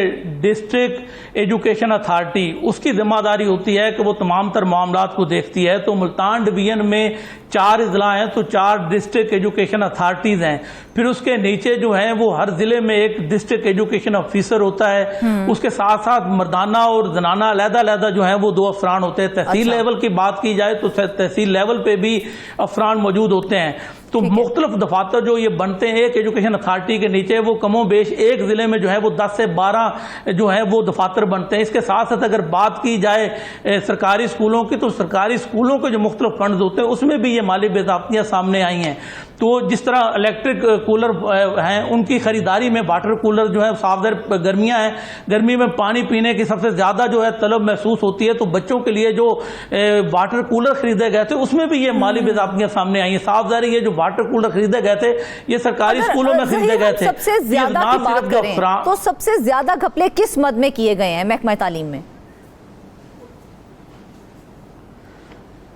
डिस्ट्रिक्ट एजुकेशन अथॉरिटी, उसकी जिम्मेदारी होती है कि वो तमाम तर मामलात को देखती है। तो मुल्तान डिवीजन में 4 अजला हैं, तो 4 डिस्ट्रिक्ट एजुकेशन अथॉरिटीज हैं। फिर उसके नीचे जो है वो हर जिले में एक डिस्ट्रिक्ट एजुकेशन ऑफिसर होता है। उसके साथ साथ मर्दाना और जनाना अलग-अलग जो है वो 2 अफसरान होते हैं। तहसील लेवल की बात की जाए तो तहसील लेवल पे भी अफसरान मौजूद होते हैं। तो मुख्तलिफ दफातर जो ये बनते हैं एक एजुकेशन अथॉरिटी के नीचे, वो कमो बेश एक जिले में जो है वो 10 से 12 जो है वो दफातर बनते हैं। इसके साथ साथ अगर बात की जाए सरकारी स्कूलों की, तो सरकारी स्कूलों के जो मुख्तलिफ फंड होते हैं उसमें भी ये माली बेज़ाब्तियां सामने आई हैं। तो जिस तरह इलेक्ट्रिक कूलर हैं उनकी खरीदारी में वाटर कूलर जो है, साफदार गर्मियां हैं, गर्मी में पानी पीने की सबसे ज्यादा जो है तलब महसूस होती है, तो बच्चों के लिए जो वाटर कूलर खरीदे गए थे उसमें भी ये माली बेज़ाब्तियां सामने आई हैं। साफदार ये जो वाटर कूलर खरीदे गए थे ये सरकारी स्कूलों में खरीदे गए थे। सबसे ज्यादा की बात करें तो सबसे ज्यादा घपले किस मद में किए गए हैं महकमा तालीम में?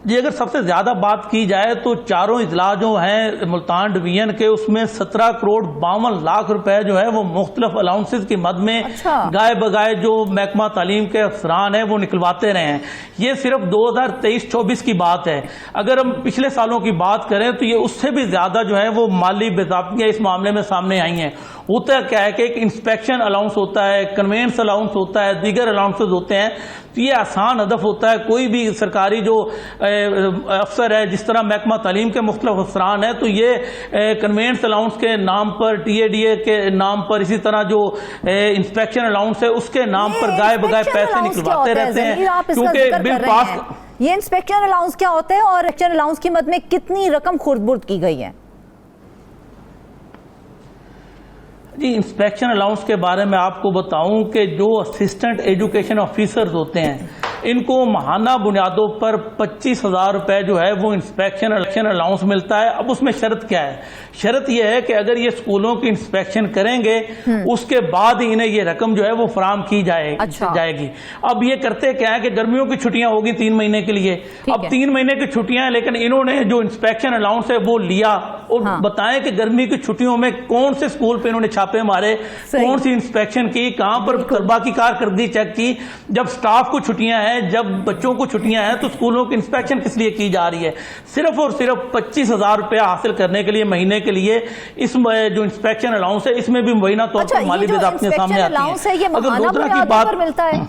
जी अगर सबसे ज्यादा बात की जाए तो चारों इजला जो हैं मुल्तान डिवीजन के, उसमें 17 करोड़ 52 लाख रुपए जो है वो मुख्तलिफ अलाउंसेस की मद में गाए बगाए जो महकमा तालीम के अफसरान हैं वो निकलवाते रहे हैं। ये सिर्फ 2023-24 की बात है। अगर हम पिछले सालों की बात करें तो ये उससे भी ज्यादा जो है वो माली बेज़ाब्तियां इस मामले में सामने आई हैं। होता क्या है कि एक इंस्पेक्शन अलाउंस होता है, कन्वेंस अलाउंस होता है, दीगर अलाउंसेस होते हैं, तो ये आसान हदफ होता है। कोई भी सरकारी जो अफसर है, जिस तरह महकमा तालीम के मुख्तलिफ अफसरान है, तो ये कन्वेंस अलाउंस के नाम पर, TADA के नाम पर, इसी तरह जो इंस्पेक्शन अलाउंस है उसके नाम पर गाए बगाए पैसे निकलवाते रहते हैं। क्योंकि बिल पास, ये इंस्पेक्शन अलाउंस क्या होता है और इंस्पेक्शन अलाउंस की मद में कितनी रकम खुर्द-बुर्द की गई है? जी इंस्पेक्शन अलाउंस के बारे में आपको बताऊं कि जो असिस्टेंट एजुकेशन ऑफिसर्स होते हैं इनको माहाना बुनियादों पर 25,000 रुपए जो है वो इंस्पेक्शन अलाउंस मिलता है। अब उसमें शर्त क्या है? शर्त यह है कि अगर ये स्कूलों की इंस्पेक्शन करेंगे उसके बाद ही इन्हें ये रकम जो है वो फराम की जाएगी। अब ये करते क्या है कि गर्मियों की छुट्टियां होगी 3 महीने के लिए, अब 3 महीने की छुट्टियां हैं, लेकिन इन्होंने जो इंस्पेक्शन अलाउंस है वो लिया और बताएं कि गर्मी की छुट्टियों में कौन से स्कूल पे इन्होंने छापे मारे, कौन सी इंस्पेक्शन की, कहां पर तलबा की कारकर्दगी चेक की। जब स्टाफ को छुट्टियां हैं, जब बच्चों को छुट्टियां हैं, तो स्कूलों की इंस्पेक्शन किस लिए की जा रही है? सिर्फ और सिर्फ 25,000 रुपया हासिल करने के लिए महीने के लिए। इस जो इंस्पेक्शन अलाउंस है इसमें भी महीना तौर पर माली बिल अपने सामने आती है। अगर लोधरा की बात मिलता है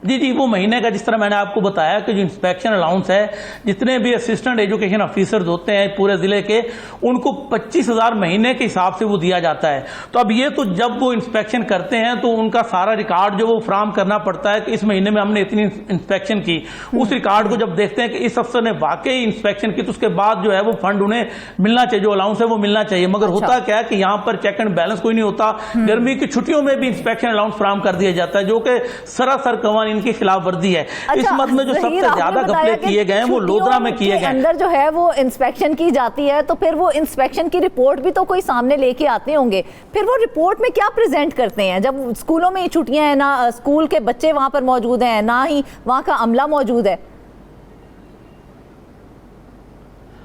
जी, वो महीने का, जिस तरह मैंने आपको बताया कि जो इंस्पेक्शन अलाउंस है, जितने भी असिस्टेंट एजुकेशन ऑफिसर्स होते हैं पूरे जिले के, उनको 25,000 महीने के हिसाब से वो दिया जाता है। तो अब ये तो जब वो इंस्पेक्शन करते हैं तो उनका सारा रिकॉर्ड जो वो फ्राहम करना पड़ता है कि इस महीने में हमने इतनी इंस्पेक्शन की। उस रिकॉर्ड को जब देखते हैं कि इस अफसर ने वाकई इंस्पेक्शन की, तो उसके बाद जो है वो फंड उन्हें मिलना चाहिए, जो अलाउंस है वो मिलना चाहिए। मगर होता क्या है कि यहाँ पर चेक एंड बैलेंस कोई नहीं होता। गर्मी की छुट्टियों में भी इंस्पेक्शन अलाउंस फ्राहम कर दिया जाता है, जो कि सरासर कवानीन की खिलाफ वर्दी है। इस मद में जो सबसे ज्यादा घपले किए गए हैं वो लोधरा में किए गए। अंदर जो है वो इंस्पेक्शन की जाती है, तो फिर वो इंस्पेक्शन की रिपोर्ट भी तो कोई सामने लेके आते होंगे। फिर वो रिपोर्ट में क्या प्रेजेंट करते हैं? जब स्कूलों में छुट्टियां हैं, ना स्कूल के बच्चे वहां पर मौजूद हैं, ना ही वहां का अमला मौजूद है।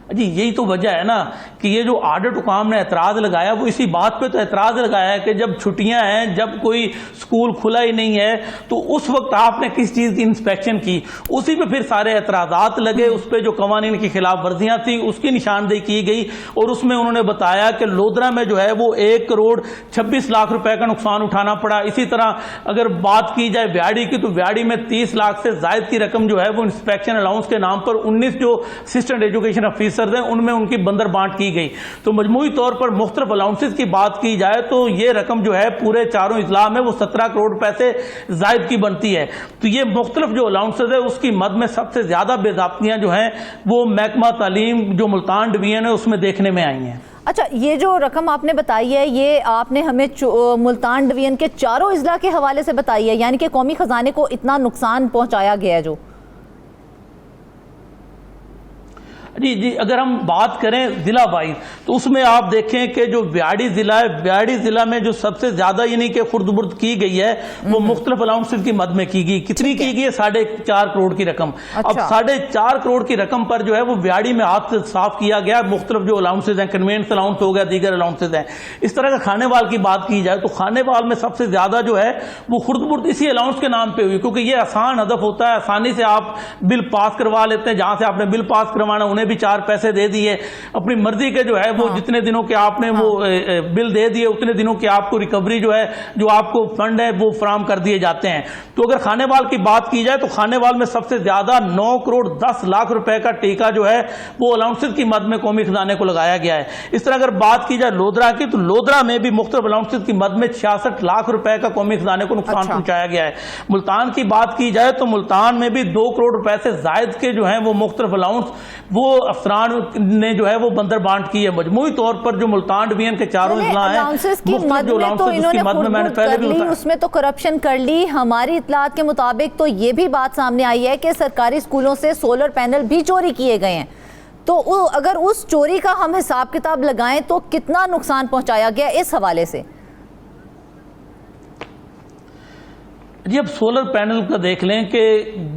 जी, यही तो वजह है ना कि ये जो ऑडिट हुकाम ने एतराज लगाया वो इसी बात पे तो एतराज लगाया है कि जब छुट्टियां हैं, जब कोई स्कूल खुला ही नहीं है, तो उस वक्त आपने किस चीज की इंस्पेक्शन की? उसी पे फिर सारे एतराजात लगे। उस पे जो कवानीन की खिलाफ वर्जियां थी उसकी निशानदेही की गई और उसमें उन्होंने बताया कि लोधरा में जो है वो 1 करोड़ 26 लाख रुपए का नुकसान उठाना पड़ा। इसी तरह अगर बात की जाए व्याड़ी की, तो व्याड़ी में 30 लाख से जायद की रकम जो है वो इंस्पेक्शन अलाउंस के नाम पर 19 जो असिस्टेंट एजुकेशन ऑफिसर उनमें उनकी बंदर बांट की गई। तो मजमूई तौर पर मुख्तलिफ अलाउंसेस की बात की जाए तो ये रकम जो है पूरे चारों इजला में वो 17 करोड़ रुपए से जायद की बनती है। तो ये मुख्तलिफ जो अलाउंसेस है उसकी मद में सबसे ज्यादा बेज़ाब्तियां जो हैं वो महकमा तालीम जो मुल्तान डिवीजन है उसमें देखने में आई हैं। अच्छा, ये जो रकम आपने बताई है ये आपने हमें मुल्तान डिवीजन के चारों इजला के हवाले से बताई है, यानी कि कौमी खजाने को इतना नुकसान पहुंचाया गया है जो? जी, अगर हम बात करें जिला वाइज तो उसमें आप देखें कि जो व्याड़ी जिला है, व्याड़ी जिला में जो सबसे ज्यादा यानी कि खुर्द-बुर्द की गई है वो मुख्तलिफ अलाउंसेस की मद में की गई। कितनी की गई है? 4.5 करोड़ की रकम। अच्छा। अब 4.5 करोड़ की रकम पर जो है वो व्याड़ी में हाथ साफ किया गया। मुख्तलिफ जो अलाउंसेस हैं, कन्वेंस अलाउंस हो गया, दीगर अलाउंसेस हैं। इस तरह का खानेवाल की बात की जाए तो खानेवाल में सबसे ज्यादा जो है वो खुर्द-बुर्द इसी अलाउंस के नाम पे हुई, क्योंकि ये आसान हदफ होता है, आसानी से आप बिल पास करवा लेते हैं। जहां से आपने बिल पास करवाना उन्हें भी 4 पैसे दे दिए, अपनी मर्जी के जो है वो जितने दिनों के आपने वो बिल दे दिए उतने दिनों की आपको रिकवरी जो है, जो आपको फंड है वो फराम कर दिए जाते हैं। तो अगर खानेवाल की बात की जाए तो खानेवाल में सबसे ज्यादा 9 करोड़ 10 लाख रुपए का टीका जो है वो अलाउंसेस की मद में कौमी खजाने को लगाया गया है। इस तरह अगर बात की जाए लोधरा की, तो लोधरा में भी मुख्तलिफ अलाउंसेस की मद में 66 लाख रुपए का कौमी खजाने को नुकसान पहुंचाया गया है। मुल्तान की बात की जाए तो मुल्तान में भी 2 करोड़ रुपए से जायद के जो है वो मुख्तलिफ अलाउंस वो अफसरान ने जो है वो बंदर बांट की है। मजमूई तौर पर जो मुल्तान डिवीजन के चारों इजला हैं, उसमें तो करप्शन कर ली। हमारी इत्तलात के मुताबिक तो ये भी बात सामने आई है कि सरकारी स्कूलों से सोलर पैनल भी चोरी किए गए हैं। तो अगर उस चोरी का हम हिसाब किताब लगाएं तो कितना नुकसान पहुंचाया गया इस हवाले से? जी, अब सोलर पैनल का देख लें कि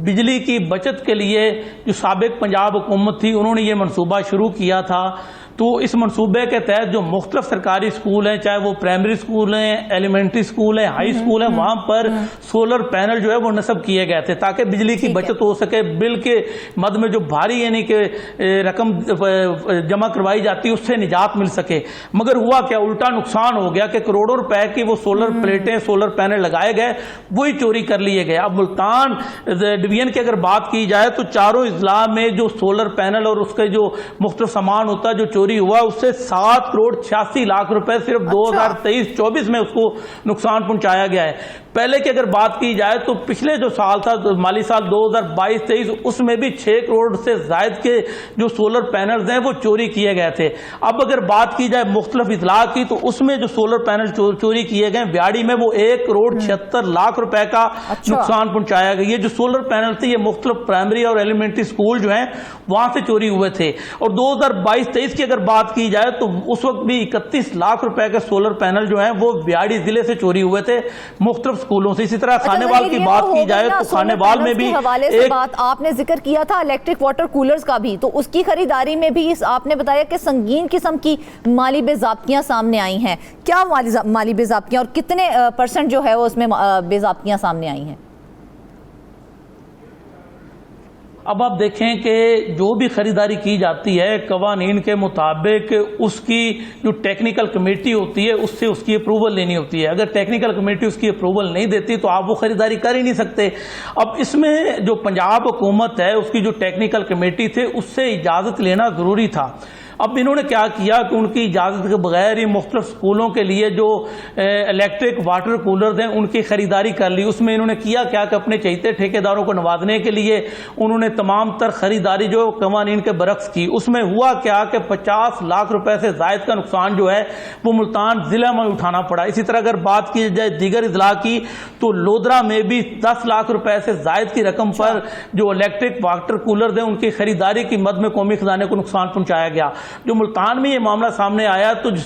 बिजली की बचत के लिए जो साबिक पंजाब हुकूमत थी उन्होंने ये मंसूबा शुरू किया था। तो इस मंसूबे के तहत जो मुख्तलिफ सरकारी स्कूल हैं, चाहे वो प्राइमरी स्कूल हैं, एलिमेंट्री स्कूल हैं, हाई स्कूल हैं, वहाँ पर सोलर पैनल जो है वो नस्ब किए गए थे ताकि बिजली की बचत हो सके। बिल के मद में जो भारी यानी कि रकम जमा करवाई जाती है उससे निजात मिल सके। मगर हुआ क्या, उल्टा नुकसान हो गया कि करोड़ों रुपए की वो सोलर प्लेटें, सोलर पैनल लगाए गए, वही चोरी कर लिए गए। अब मुल्तान डिवीजन की अगर बात की जाए तो चारों इजला में जो सोलर पैनल और उसके जो मुख्तलिफ सामान होता है जो चोरी चोरी हुआ उससे 7 करोड़ 86 लाख रुपए सिर्फ 2023-24 में उसको नुकसान पहुंचाया गया है। पहले की अगर बात की जाए तो पिछले जो साल था, माली साल 2022-23, उसमें भी 6 करोड़ से जायद के जो सोलर पैनल्स हैं वो चोरी किए गए थे। अब अगर बात की जाए मुख्तलिफ इतला की, तो उसमें जो सोलर पैनल चोरी किए गए व्याड़ी में वो 1 करोड़ 76 लाख रुपए का नुकसान पहुंचाया गया। ये जो सोलर पैनल थे ये मुख्तलिफ प्राइमरी और एलिमेंट्री स्कूल जो हैं वहां से चोरी हुए थे। और 2022-23 की अगर बात की जाए तो उस वक्त भी 31 लाख रुपए के सोलर पैनल जो हैं वो व्याड़ी जिले से चोरी हुए थे मुख्तलिफ स्कूलों से। इसी तरह खानेवाल की बात की जाए तो खानेवाल में भी हवाले से बात आपने जिक्र किया था इलेक्ट्रिक वाटर कूलर्स का भी, तो उसकी खरीदारी में भी आपने बताया कि संगीन किस्म की माली बेज़ाब्तियां सामने आई हैं। क्या माली बेज़ाब्तियां और कितने % जो है वो उसमें बेज़ाब्तियां सामने आई हैं? अब आप देखें कि जो भी खरीदारी की जाती है कवानीन के मुताबिक उसकी जो टेक्निकल कमेटी होती है उससे उसकी अप्रूवल लेनी होती है। अगर टेक्निकल कमेटी उसकी अप्रूवल नहीं देती तो आप वो खरीदारी कर ही नहीं सकते। अब इसमें जो पंजाब हुकूमत है उसकी जो टेक्निकल कमेटी थे उससे इजाज़त लेना ज़रूरी था। अब इन्होंने क्या किया कि उनकी इजाज़त के बगैर ही मुख्तलिफ स्कूलों के लिए जो इलेक्ट्रिक वाटर कूलर हैं उनकी खरीदारी कर ली। उसमें इन्होंने किया क्या कि अपने चहेते ठेकेदारों को नवाजने के लिए उन्होंने तमाम तर खरीदारी जो कवानीन के बरक्स की। उसमें हुआ क्या कि 50 लाख रुपए से जायद का नुकसान जो है वो मुल्तान जिला में उठाना पड़ा। इसी तरह अगर बात की जाए दीगर इजला की तो लोधरा में भी 10 लाख रुपए से जायद की रकम पर जो इलेक्ट्रिक वाटर कूलर हैं उनकी खरीदारी की मद में कौमी खजाने को नुकसान पहुंचाया गया। जो मुल्तान में ये मामला सामने आया तो जो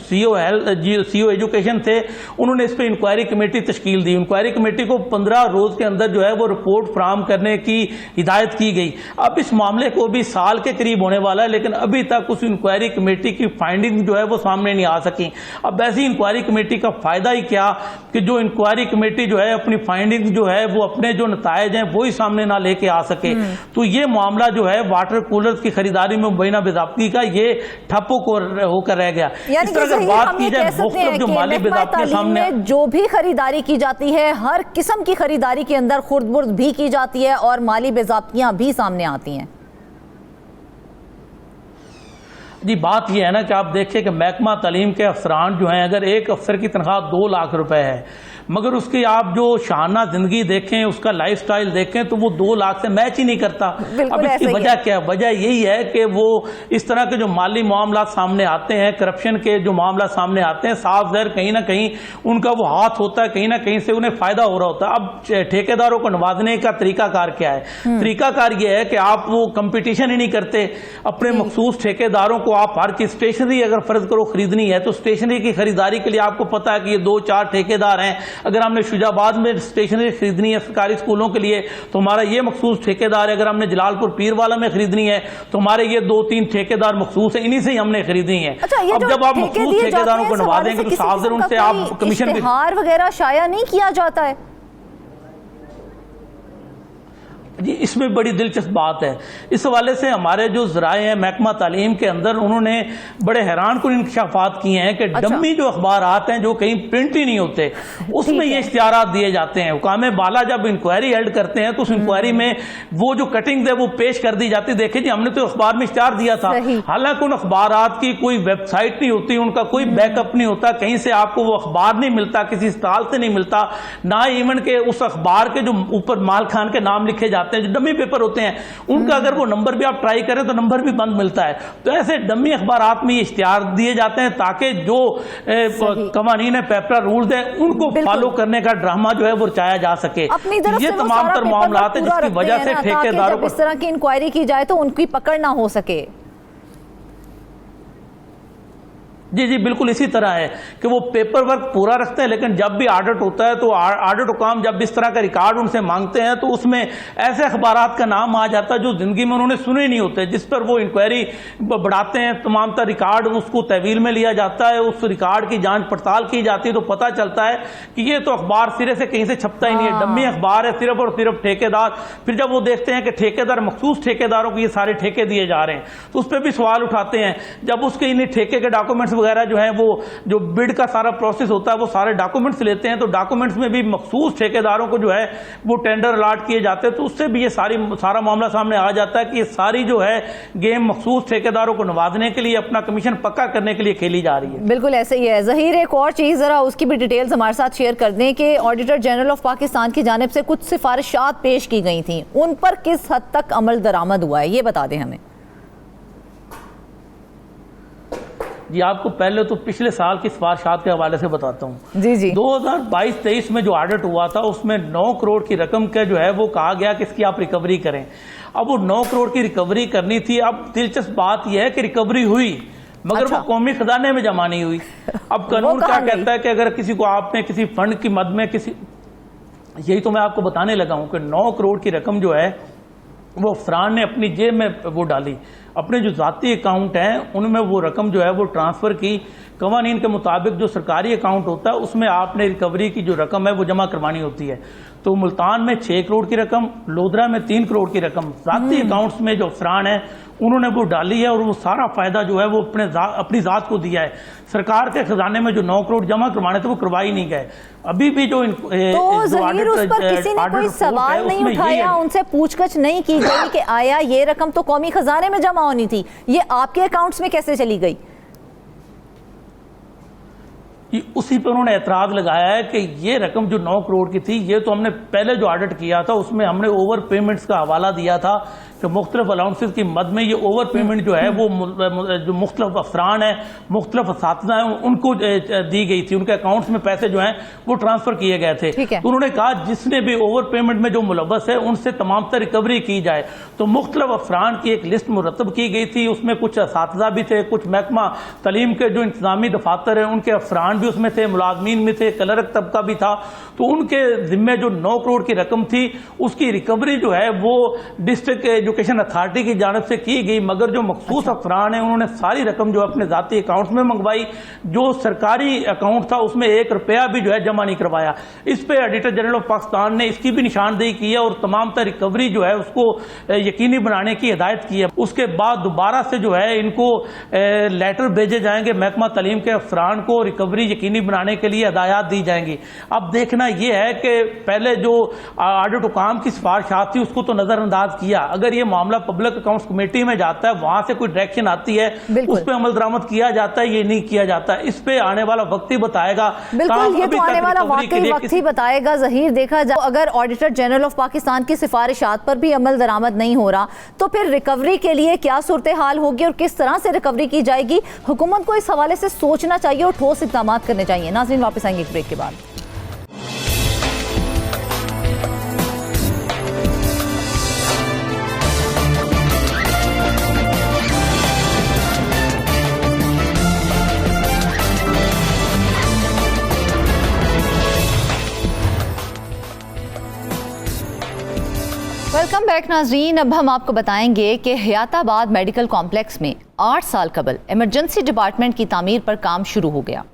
सीओ एजुकेशन थे उन्होंने इस पर इंक्वायरी कमेटी तश्कील दी। इंक्वायरी कमेटी को 15 रोज के अंदर जो है वो रिपोर्ट फराहम करने की हिदायत की गई। अब इस मामले को भी साल के करीब होने वाला है लेकिन अभी तक उस इंक्वायरी कमेटी की फाइंडिंग जो है वो सामने नहीं आ सकी। अब ऐसी इंक्वायरी कमेटी का फायदा ही क्या कि जो इंक्वायरी कमेटी जो है अपनी फाइंडिंग जो है वो अपने जो नतायज हैं वही सामने ना लेके आ सके। तो ये मामला जो है वाटर कूलर की खरीदारी में मुबैना बेज़ाब्ती का ये ठप्पो को होकर रह गया। इस तरह अगर बात की जाए मुख्तलिफ जो माली बेज़ाब्तियां सामने जो भी खरीदारी की जाती है हर किस्म की खरीदारी के अंदर खुर्द-बुर्द भी की जाती है और माली बेज़ाब्तियां भी सामने आती हैं। जी बात यह है ना कि आप देखिए कि महकमा तालीम के अफसरान जो हैं अगर एक अफसर की तनख्वाह 2 लाख रुपए है मगर उसकी आप जो शाना जिंदगी देखें उसका लाइफस्टाइल देखें तो वो 2 लाख से मैच ही नहीं करता। अब इसकी वजह क्या है? वजह यही है कि वो इस तरह के जो माली मामला सामने आते हैं करप्शन के जो मामला सामने आते हैं साफ ज़ाहिर कहीं ना कहीं उनका वो हाथ होता है, कहीं ना कहीं से उन्हें फायदा हो रहा होता है। अब ठेकेदारों को नवाजने का तरीकाकार क्या है? तरीकाकार ये है कि आप वो कंपटीशन ही नहीं करते अपने मखसूस ठेकेदारों को। आप हर चीज स्टेशनरी अगर फर्ज करो खरीदनी है तो स्टेशनरी की खरीदारी के लिए आपको पता है कि ये 2-4 ठेकेदार हैं। अगर हमने शुजाबाद में स्टेशनरी खरीदनी है सरकारी स्कूलों के लिए तो हमारा ये मखसूस ठेकेदार है। अगर हमने जलालपुर पीरवाला में खरीदनी है तो हमारे ये 2-3 ठेकेदार मखसूस है, इन्हीं से ही हमने खरीदनी है। अब जब आप मखसूस ठेकेदारों को नवा देंगे तो साफ ज़रूर उनसे आप कमीशन इश्तिहार वगैरह शाया नहीं किया जाता है। जी इसमें बड़ी दिलचस्प बात है। इस हवाले से हमारे जो ज़राए हैं महकमा तालीम के अंदर उन्होंने बड़े हैरान कुन इंकशाफात किए हैं कि डम्मी जो अखबारात हैं जो कहीं प्रिंट ही नहीं होते उसमें ये इश्तिहारात दिए जाते हैं। हुकाम बाला जब इंक्वायरी हेल्ड करते हैं तो उस इंक्वायरी में वो जो कटिंग है वो पेश कर दी जाती है। देखिए जी हमने तो अखबार में इश्तिहार दिया था, हालांकि उन अखबारात की कोई वेबसाइट नहीं होती, उनका कोई बैकअप नहीं होता, कहीं से आपको वो अखबार नहीं मिलता, किसी स्टॉल से नहीं मिलता, ना इवन के उस अखबार के जो ऊपर माल खान के नाम लिखे जाते हैं जो डमी पेपर होते हैं उनका अगर वो नंबर भी आप ट्राई करें तो नंबर भी बंद मिलता है। तो ऐसे डमी अखबारात में इश्तिहार दिए जाते हैं ताकि जो कवानीन पेपरा रूल्स हैं उनको फॉलो करने का ड्रामा जो है वो रचाया जा सके। ये तमाम तर मामला है जिसकी वजह से ठेकेदारों को इस तरह की इंक्वायरी की जाए तो उनकी पकड़ ना हो सके। जी जी बिल्कुल इसी तरह है कि वो पेपर वर्क पूरा रखते हैं लेकिन जब भी ऑडिट होता है तो ऑडिट हुकाम जब इस तरह का रिकॉर्ड उनसे मांगते हैं तो उसमें ऐसे अखबारात का नाम आ जाता है जो जिंदगी में उन्होंने सुने नहीं होते, जिस पर वो इंक्वायरी बढ़ाते हैं। तमाम तर रिकॉर्ड उसको तहवील में लिया जाता है, उस रिकॉर्ड की जांच पड़ताल की जाती है तो पता चलता है कि ये तो अखबार सिरे से कहीं से छपता ही नहीं है, डम्मी अखबार है सिर्फ और सिर्फ ठेकेदार। फिर जब वो देखते हैं कि ठेकेदार मखसूस ठेकेदारों को ये सारे ठेके दिए जा रहे हैं तो उस पर भी सवाल उठाते हैं। जब उसके इन ठेके के डॉक्यूमेंट्स वगैरह जो है वो जो बिड का सारा प्रोसेस होता है वो सारे डॉक्यूमेंट्स लेते हैं, तो डॉक्यूमेंट्स में भी मखसूस ठेकेदारों को जो है वो टेंडर अलाट किए जाते हैं, तो उससे भी ये सारा मामला सामने आ जाता है कि ये सारी जो है गेम मखसूस ठेकेदारों को नवाजने के लिए, अपना कमीशन पक्का करने के लिए खेली जा रही है। बिल्कुल ऐसे ही है। ज़हीर, एक और चीज़ ज़रा उसकी भी डिटेल्स हमारे साथ शेयर कर दें कि ऑडिटर जनरल ऑफ पाकिस्तान की जानिब से कुछ सिफारिशात पेश की गई थी, उन पर किस हद तक अमल दरामद हुआ है, ये बता दें हमें। जी, आपको पहले तो पिछले साल की सिफारिशात के हवाले से बताता हूँ। जी जी। 2022-23 में जो ऑडिट हुआ था उसमें 9 करोड़ की रकम का जो है वो कहा गया कि इसकी आप रिकवरी करें। अब वो 9 करोड़ की रिकवरी करनी थी। अब दिलचस्प बात यह है कि रिकवरी हुई मगर अच्छा। वो कौमी खजाने में जमा नहीं हुई। अब कानून क्या कहता है कि अगर किसी को आपने किसी फंड की मद में यही तो मैं आपको बताने लगा हूं कि 9 करोड़ की रकम जो है वो अफसरान ने अपनी जेब में वो डाली, अपने जो जाती अकाउंट हैं उनमें वो रकम जो है वो ट्रांसफ़र की। कवानीन के मुताबिक जो सरकारी अकाउंट होता है उसमें आपने रिकवरी की जो रकम है वो जमा करवानी होती है। तो मुल्तान में 6 करोड़ की रकम, लोधरा में 3 करोड़ की रकम जाती अकाउंट्स में जो अफसरान है उन्होंने वो डाली है और वो सारा फायदा जो है वो अपनी जात को दिया है। सरकार के खजाने में जो 9 करोड़ जमा करवाने थे वो करवा ही नहीं गए। अभी भी जो तो ज़हीर, उस पर किसी ने कोई सवाल नहीं उठाया, उनसे पूछताछ नहीं की गई कि आया ये रकम तो कौमी खजाने में जमा होनी थी, ये आपके अकाउंट्स में कैसे चली गई? उसी पर उन्होंने एतराज लगाया है कि ये रकम जो 9 करोड़ की थी ये तो हमने पहले जो ऑडिट किया था उसमें हमने ओवर पेमेंट्स का हवाला दिया था कि मुख्तलिफ अलाउंसेस की मद में ये ओवर पेमेंट जो है वो जो मुख्तलिफ अफसरान है, मुख्तलिफ असातिज़ा हैं उनको दी गई थी, उनके अकाउंट्स में पैसे जो हैं वो ट्रांसफ़र किए गए थे। तो उन्होंने कहा जिसने भी ओवर पेमेंट में जो मुलव्वस है उनसे तमाम तर रिकवरी की जाए। तो मुख्तलिफ अफसरान की एक लिस्ट मुरतब की गई थी, उसमें कुछ असातिज़ा भी थे, कुछ महकमा तलीम के जो इंतजामी दफातर हैं उनके अफसरान भी उसमें थे, मुलाजमीन में थे, क्लर्क तबका भी था। तो उनके जिम्मे जो 9 करोड़ की रकम थी उसकी रिकवरी जो है वो डिस्ट्रिक्ट एजुकेशन अथॉरिटी की जानब से की गई, मगर जो मखसूस अफसरान हैं उन्होंने सारी रकम जो अपने जाती अकाउंट्स में मंगवाई। जो सरकारी अकाउंट था उसमें 1 रुपया भी जो है जमा नहीं करवाया। इस पे ऑडिटर जनरल ऑफ पाकिस्तान ने इसकी भी निशानदेही की है और तमाम तर रिकवरी जो है उसको यकीनी बनाने की हिदायत की है। उसके बाद दोबारा से जो है इनको लेटर भेजे जाएंगे महकमा तलीम के अफसरान को, रिकवरी यकीनी बनाने के लिए हिदायत दी जाएंगी। अब देखना यह है कि पहले जो ऑडिट हुकाम की सिफारिशात थी उसको तो नजरअंदाज किया, अगर ये मामला पब्लिक अकाउंट्स कमेटी में जाता है वहां से कोई डायरेक्शन आती है उस पर अमल दरामद किया जाता है, ये नहीं किया जाता। इस पे आने वाला वक्त ही बताएगा। बिल्कुल, ये तो आने वाला वक्त ही बताएगा। ज़हीर, देखा जाए अगर ऑडिटर जनरल ऑफ पाकिस्तान की सिफारिशात पर भी अमल दरामद नहीं हो रहा तो फिर रिकवरी के लिए क्या सूरत हाल होगी और किस तरह से रिकवरी की जाएगी, हुकूमत को इस हवाले से सोचना चाहिए और ठोस इक़दाम करने चाहिए। नाज़रीन, वापस आएंगे एक ब्रेक के बाद। वेलकम बैक नाज़रीन। अब हम आपको बताएंगे कि हयाताबाद मेडिकल कॉम्प्लेक्स में 8 साल कबल इमरजेंसी डिपार्टमेंट की तामीर पर काम शुरू हो गया।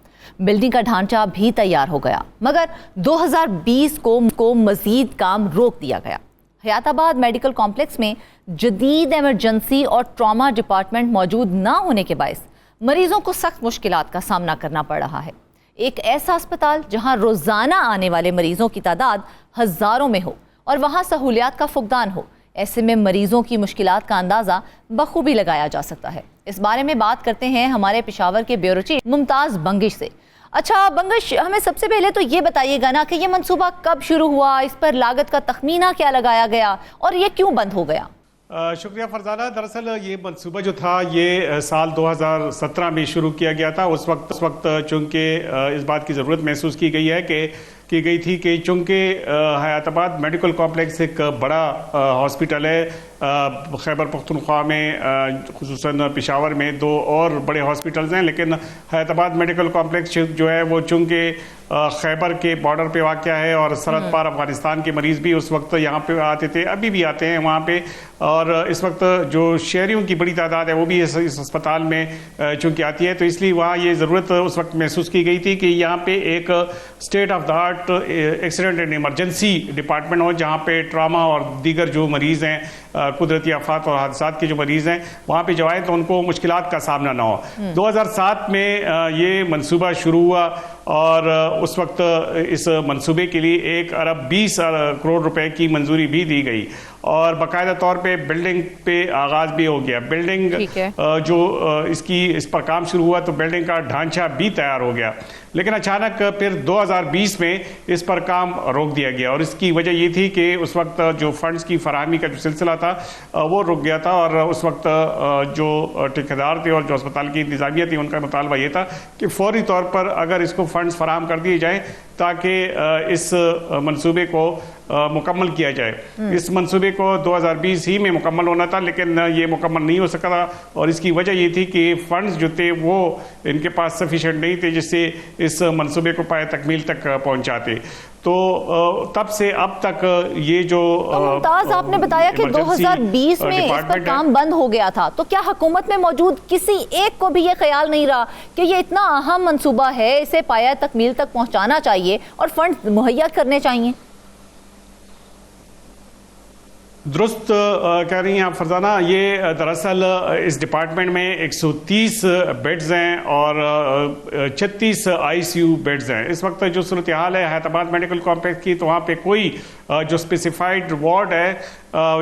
बिल्डिंग का ढांचा भी तैयार हो गया, मगर 2020 को मजीद काम रोक दिया गया। हयाताबाद मेडिकल कॉम्प्लेक्स में जदीद इमरजेंसी और ट्रॉमा डिपार्टमेंट मौजूद ना होने के बायस मरीजों को सख्त मुश्किलात का सामना करना पड़ रहा है। एक ऐसा अस्पताल जहां रोजाना आने वाले मरीजों की तादाद हजारों में हो और वहां सहूलियात का फुकदान हो, ऐसे में मरीजों की मुश्किलात का अंदाज़ा बखूबी लगाया जा सकता है। इस बारे में बात करते हैं हमारे पेशावर के ब्यूरो चीफ मुमताज़ बंगिश से। अच्छा बंगिश, हमें सबसे पहले तो ये बताइएगा ना कि ये मंसूबा कब शुरू हुआ, इस पर लागत का तखमीना क्या लगाया गया और ये क्यों बंद हो गया? शुक्रिया फरजाना। दरअसल ये मंसूबा जो था ये साल 2017 में शुरू किया गया था। उस वक्त चूँकि इस बात की ज़रूरत महसूस की गई थी कि चूँकि हयाताबाद मेडिकल कॉम्प्लेक्स एक बड़ा हॉस्पिटल है, खैबर पख्तूनख्वा में खुसूसन पेशावर में 2 और बड़े हॉस्पिटल्स हैं, लेकिन हयाताबाद मेडिकल कॉम्प्लेक्स जो है वो चूँकि खैबर के बॉर्डर पे वाक़या है और सरहद पार अफगानिस्तान के मरीज़ भी उस वक्त यहाँ पे आते थे, अभी भी आते हैं वहाँ पे। और इस वक्त जो शहरियों की बड़ी तादाद है वो भी इस अस्पताल में चूँकि आती है, तो इसलिए वहाँ ये ज़रूरत उस वक्त महसूस की गई थी कि यहाँ पे एक state of the art accident and emergency department हो, जहाँ पे ट्रामा और दीगर जो मरीज़ हैं कुदरती आफात और हादसात के जो मरीज हैं वहाँ पे जो आए तो उनको मुश्किलात का सामना ना हो। 2007 में ये मंसूबा शुरू हुआ और उस वक्त इस मंसूबे के लिए 1 अरब 20 करोड़ रुपए की मंजूरी भी दी गई और बाकायदा तौर पे बिल्डिंग पे आगाज भी हो गया। बिल्डिंग इस पर काम शुरू हुआ तो बिल्डिंग का ढांचा भी तैयार हो गया, लेकिन अचानक फिर 2020 में इस पर काम रोक दिया गया और इसकी वजह ये थी कि उस वक्त जो फंड्स की फराहमी का जो सिलसिला था वो रुक गया था और उस वक्त जो ठेकेदार थे और जो अस्पताल की इंतजामिया थी उनका मुतालबा ये था कि फौरी तौर पर अगर इसको फंड्स फराहम कर दिए जाएं ताकि इस मंसूबे को मुकम्मल किया जाए। इस मंसूबे को 2020 ही में मुकम्मल होना था, लेकिन ये मुकम्मल नहीं हो सका था और इसकी वजह ये थी कि फंड्स जो थे वो इनके पास सफिशिएंट नहीं थे जिससे इस मंसूबे को पाए तकमील तक पहुंचाते। तो तब से अब तक ये जो मुमताज आपने बताया कि 2020 में इस पर काम बंद हो गया था, तो क्या हुकूमत में मौजूद किसी एक को भी ये ख्याल नहीं रहा कि ये इतना अहम मंसूबा है, इसे पाया तकमील तक पहुंचाना चाहिए और फंड मुहैया करने चाहिए? दुरुस्त कह रही हैं आप फरजाना। ये दरअसल इस डिपार्टमेंट में 130 बेड्स हैं और 36 ICU बेड्स हैं। इस वक्त जो सूरत हाल है हैदराबाद मेडिकल कॉम्प्लेक्स की, तो वहाँ पे कोई जो स्पेसिफाइड वार्ड है,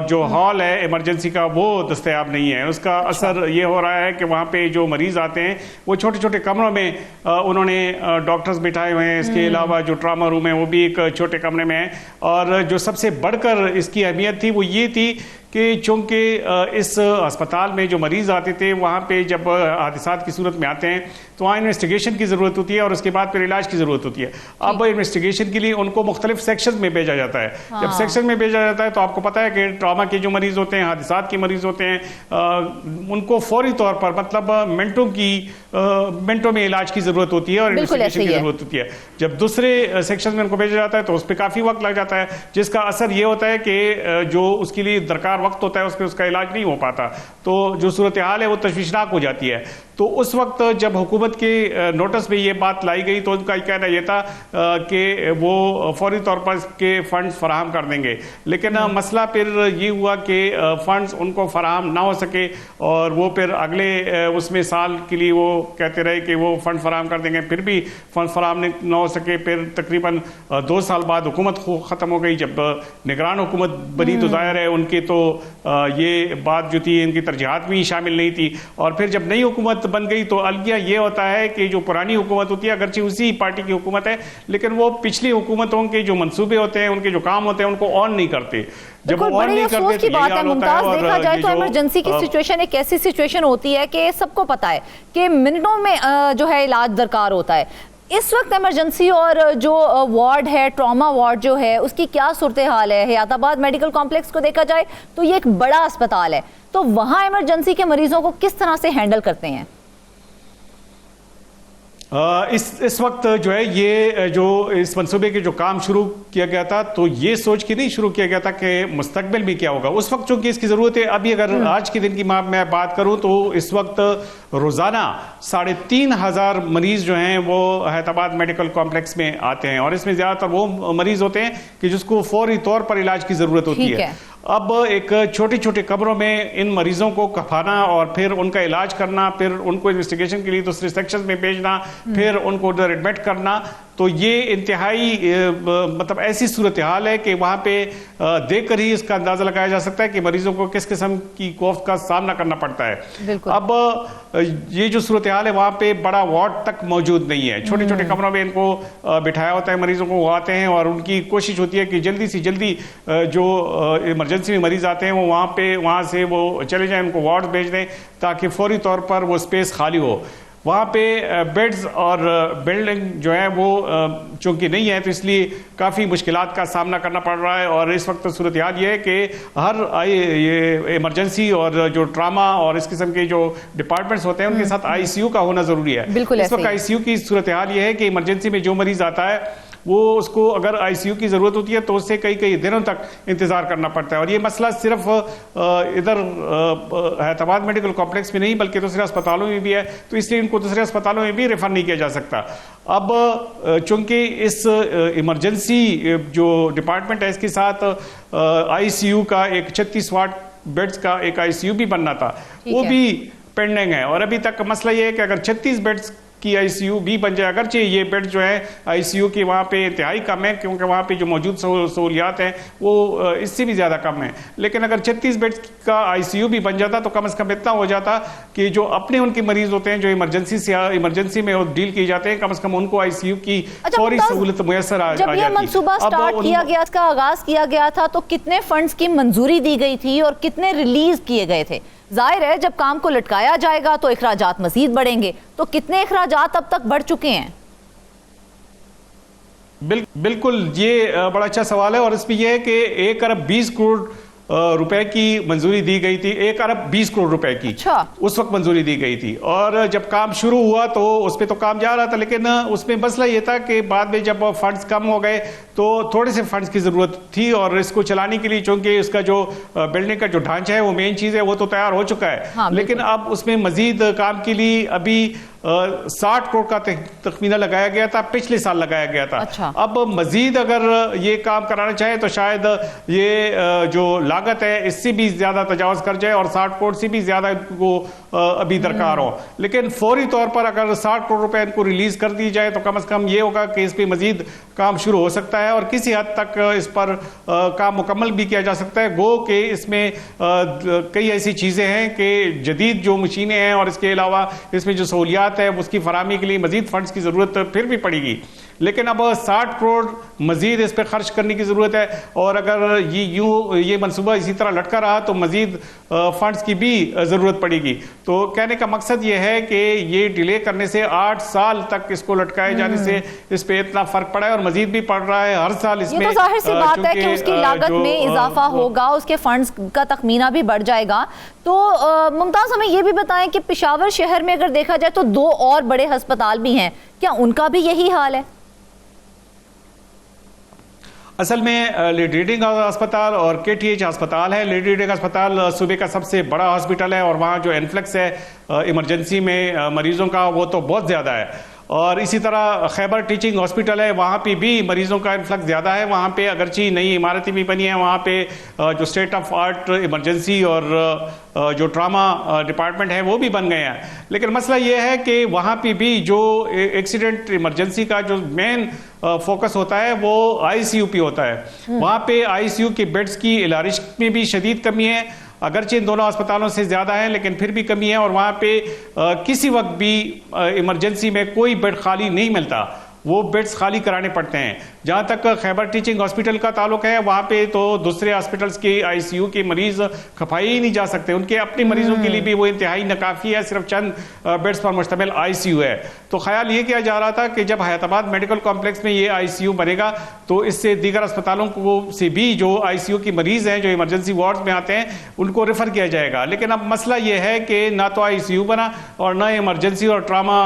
जो हॉल है इमरजेंसी का, वो दस्तयाब नहीं है। उसका असर ये हो रहा है कि वहाँ पे जो मरीज आते हैं वो छोटे छोटे कमरों में उन्होंने डॉक्टर्स बिठाए हुए हैं। इसके अलावा जो ट्रामा रूम है वो भी एक छोटे कमरे में है और जो सबसे बढ़कर इसकी अहमियत थी वो ये थी कि चूंकि इस अस्पताल में जो मरीज आते थे वहाँ पे जब हादसात की सूरत में आते हैं तो वहाँ इन्वेस्टिगेशन की ज़रूरत होती है और उसके बाद फिर इलाज की ज़रूरत होती है। अब इन्वेस्टिगेशन के लिए उनको मुख्तलिफ सेक्शन में भेजा जाता है। जब सेक्शन में भेजा जाता है तो आपको पता है कि ट्रामा के जो मरीज होते हैं, हादसात के मरीज होते हैं, उनको फौरी तौर पर मतलब मिनटों में इलाज की ज़रूरत होती है और इन्वेस्टिगेशन की ज़रूरत होती है। जब दूसरे सेक्शन में उनको भेजा जाता है तो उस पर काफ़ी वक्त लग जाता है, जिसका असर ये होता है कि जो उसके लिए दरकार वक्त होता है उस पर उसका इलाज नहीं हो पाता। तो जो सूरत हाल है वो तशवीशनाक हो जाती है। तो उस वक्त जब हुकूमत के नोटिस में ये बात लाई गई तो उनका कहना यह था कि वो फौरी तौर पर इसके फंड्स फराहम कर देंगे, लेकिन मसला फिर ये हुआ कि फंड्स उनको फराहम ना हो सके और वो फिर अगले उसमें साल के लिए वो कहते रहे कि वो फंड फराहम कर देंगे, फिर भी फंड फराहम ना हो सके। फिर तकरीबन 2 साल बाद हुकूमत ख़त्म हो गई। जब निगरान हुकूमत बनी तो जाहिर है उनकी तो ये बात जो थी इनकी तरजीहात भी शामिल नहीं थी। और फिर जब नई हुकूमत बन गई तो अलगिया ये होता है कि जो पुरानी हुकूमत होती है अगरचे उसी पार्टी की हुकूमत है, लेकिन वो पिछली हुकूमतों के जो मंसूबे होते हैं, उनके जो काम होते हैं, उनको ऑन नहीं करते। जब वो ऑन नहीं करते की बात है मुमताज, देखा जाए तो इमरजेंसी की सिचुएशन एक ऐसी सिचुएशन होती है कि सबको पता है कि मिनटों में जो है इलाज दरकार होता है। इस वक्त इमरजेंसी और जो वार्ड है, ट्रॉमा वार्ड जो है, उसकी क्या सूरत हाल है? हैदराबाद मेडिकल कॉम्प्लेक्स को देखा जाए तो ये एक बड़ा अस्पताल है, तो वहाँ इमरजेंसी के मरीजों को किस तरह से हैंडल करते हैं? इस वक्त जो है ये जो इस मंसूबे के जो काम शुरू किया गया था तो ये सोच के नहीं शुरू किया गया था कि मुस्तकबिल में क्या होगा। उस वक्त चूंकि इसकी जरूरत है, अभी अगर आज के दिन की मैं बात करूं तो इस वक्त रोजाना 3,500 मरीज जो हैं वो हैदराबाद मेडिकल कॉम्प्लेक्स में आते हैं और इसमें ज्यादातर वो मरीज होते हैं कि जिसको फौरी तौर पर इलाज की जरूरत होती है। अब एक छोटे छोटे कमरों में इन मरीजों को कफाना और फिर उनका इलाज करना, फिर उनको इन्वेस्टिगेशन के लिए दूसरे सेक्शन में भेजना, फिर उनको उधर एडमिट करना, तो ये इंतहाई मतलब ऐसी सूरत हाल है कि वहाँ पे देखकर ही इसका अंदाजा लगाया जा सकता है कि मरीजों को किस किस्म की खौफ का सामना करना पड़ता है। अब ये जो सूरत हाल है वहाँ पे बड़ा वार्ड तक मौजूद नहीं है। छोटे छोटे कमरों में इनको बिठाया होता है, मरीजों को वो आते हैं और उनकी कोशिश होती है कि जल्दी से जल्दी जो इमरजेंसी में मरीज आते हैं वो वहाँ से वो चले जाएं, उनको वार्ड भेज दें ताकि फौरी तौर पर वो स्पेस खाली हो। वहाँ पे बेड्स और बिल्डिंग जो है वो चूंकि नहीं है तो इसलिए काफ़ी मुश्किलात का सामना करना पड़ रहा है। और इस वक्त सूरत हाल ये है कि हर ये इमरजेंसी और जो ट्रामा और इस किस्म के जो डिपार्टमेंट्स होते हैं उनके साथ ICU का होना ज़रूरी है। इस वक्त ICU की सूरत हाल ये है कि इमरजेंसी में जो मरीज आता है वो उसको अगर ICU की ज़रूरत होती है तो उससे कई दिनों तक इंतज़ार करना पड़ता है। और ये मसला सिर्फ इधर हैदराबाद मेडिकल कॉम्प्लेक्स में नहीं बल्कि दूसरे अस्पतालों में भी है, तो इसलिए इनको दूसरे अस्पतालों में भी रेफर नहीं किया जा सकता। अब चूंकि इस इमरजेंसी जो डिपार्टमेंट है इसके साथ ICU का एक 36 वार्ड बेड्स का एक आईसीयू भी बनना था, वो भी पेंडिंग है। और अभी तक मसला ये है कि अगर 36 बेड्स की आईसीयू भी बन जाए, अगरचे ये बेड जो है आईसीयू की वहाँ पे इंतहाई कम है, क्योंकि वहाँ पे जो मौजूद सहूलियात हैं वो इससे भी ज़्यादा कम है, लेकिन अगर 36 बेड्स का आईसीयू भी बन जाता तो कम से कम इतना हो जाता कि जो अपने उनके मरीज होते हैं जो इमरजेंसी में डील किए जाते हैं, कम से कम उनको आईसीयू की फौरी सहूलत मुयसर आ जाती। जब ये मंसूबा स्टार्ट किया गया, इसका आगाज किया गया था, तो कितने फंड्स की मंजूरी दी गई थी और कितने रिलीज किए गए थे? जाहिर है जब काम को लटकाया जाएगा तो अखराजात मजीद बढ़ेंगे, तो कितने अखराजात अब तक बढ़ चुके हैं? बिल्कुल, ये बड़ा अच्छा सवाल है। और इसमें यह है कि 1 अरब 20 करोड़ रुपए की मंजूरी दी गई थी, 1 अरब 20 करोड़ रुपए की उस वक्त मंजूरी दी गई थी। और जब काम शुरू हुआ तो उस पर तो काम जा रहा था, लेकिन उसमें मसला ये था कि बाद में जब फंड्स कम हो गए तो थोड़े से फंड्स की जरूरत थी, और इसको चलाने के लिए चूंकि इसका जो बिल्डिंग का जो ढांचा है वो मेन चीज है वो तो तैयार हो चुका है। हाँ, लेकिन अब उसमें मजीद काम के लिए अभी 60 करोड़ का तखमीना लगाया गया था, पिछले साल लगाया गया था। अच्छा। अब मजीद अगर ये काम कराना चाहे तो शायद ये जो लागत है इससे भी ज्यादा तजावज कर जाए और 60 करोड़ से भी ज्यादा इनको अभी दरकार हो। लेकिन फौरी तौर पर अगर 60 करोड़ रुपए इनको रिलीज कर दी जाए तो कम से कम ये होगा कि इस पर मजीद काम शुरू हो सकता है और किसी हद तक इस पर काम मुकम्मल भी किया जा सकता है। गो कि इसमें कई ऐसी चीजें हैं कि जदीद जो मशीनें हैं और इसके अलावा इसमें जो सहूलियात है उसकी फराहमी के लिए मजीद फंड्स की जरूरत फिर भी पड़ेगी। लेकिन अब 60 करोड़ मजीद इस पर खर्च करने की जरूरत है, और अगर ये मनसूबा इसी तरह लटका रहा तो मजीद फंड्स की भी जरूरत पड़ेगी। तो कहने का मकसद ये है कि ये डिले करने से 8 साल तक इसको लटकाए जाने से इस पे इतना फर्क पड़ा है और मजीद भी पड़ रहा है हर साल इसमें। ये तो जाहिर सी बात है कि उसकी लागत में इजाफा होगा, उसके फंड्स का तखमीना भी बढ़ जाएगा। तो मुमताज हमें ये भी बताएं कि पेशावर शहर में अगर देखा जाए तो 2 और बड़े अस्पताल भी हैं, क्या उनका भी यही हाल है? असल में लेडी रीडिंग अस्पताल और KTH अस्पताल है। लेडी रीडिंग अस्पताल सूबे का सबसे बड़ा हॉस्पिटल है और वहाँ जो इन्फ्लक्स है इमरजेंसी में मरीजों का वो तो बहुत ज़्यादा है। और इसी तरह खैबर टीचिंग हॉस्पिटल है, वहाँ पे भी मरीजों का इन्फ्लक्स ज़्यादा है। वहाँ पे अगरची नई इमारतें भी बनी हैं, वहाँ पे जो स्टेट ऑफ आर्ट इमरजेंसी और जो ट्रामा डिपार्टमेंट है वो भी बन गए हैं। लेकिन मसला ये है कि वहाँ पे भी जो एक्सीडेंट इमरजेंसी का जो मेन फोकस होता है वो ICU पे होता है। वहाँ पे ICU के बेड्स की इलाज में भी शदीद कमी है, अगरचे इन दोनों अस्पतालों से ज्यादा है लेकिन फिर भी कमी है। और वहाँ पे किसी वक्त भी इमरजेंसी में कोई बेड खाली नहीं मिलता, वो बेड्स खाली कराने पड़ते हैं। जहाँ तक खैबर टीचिंग हॉस्पिटल का ताल्लुक है, वहाँ पे तो दूसरे हॉस्पिटल्स के ICU के मरीज खपाए ही नहीं जा सकते, उनके अपने मरीजों के लिए भी वो इंतहाई नाकाफी है, सिर्फ चंद बेड्स पर मुश्तमिल ICU है। तो ख्याल ये किया जा रहा था कि जब हयाताबाद मेडिकल कॉम्प्लेक्स में ये ICU बनेगा तो इससे दीगर अस्पतालों को से भी जो ICU के मरीज हैं जो इमरजेंसी वार्ड में आते हैं उनको रेफर किया जाएगा। लेकिन अब मसला ये है कि ना तो ICU बना और ना इमरजेंसी और ट्रामा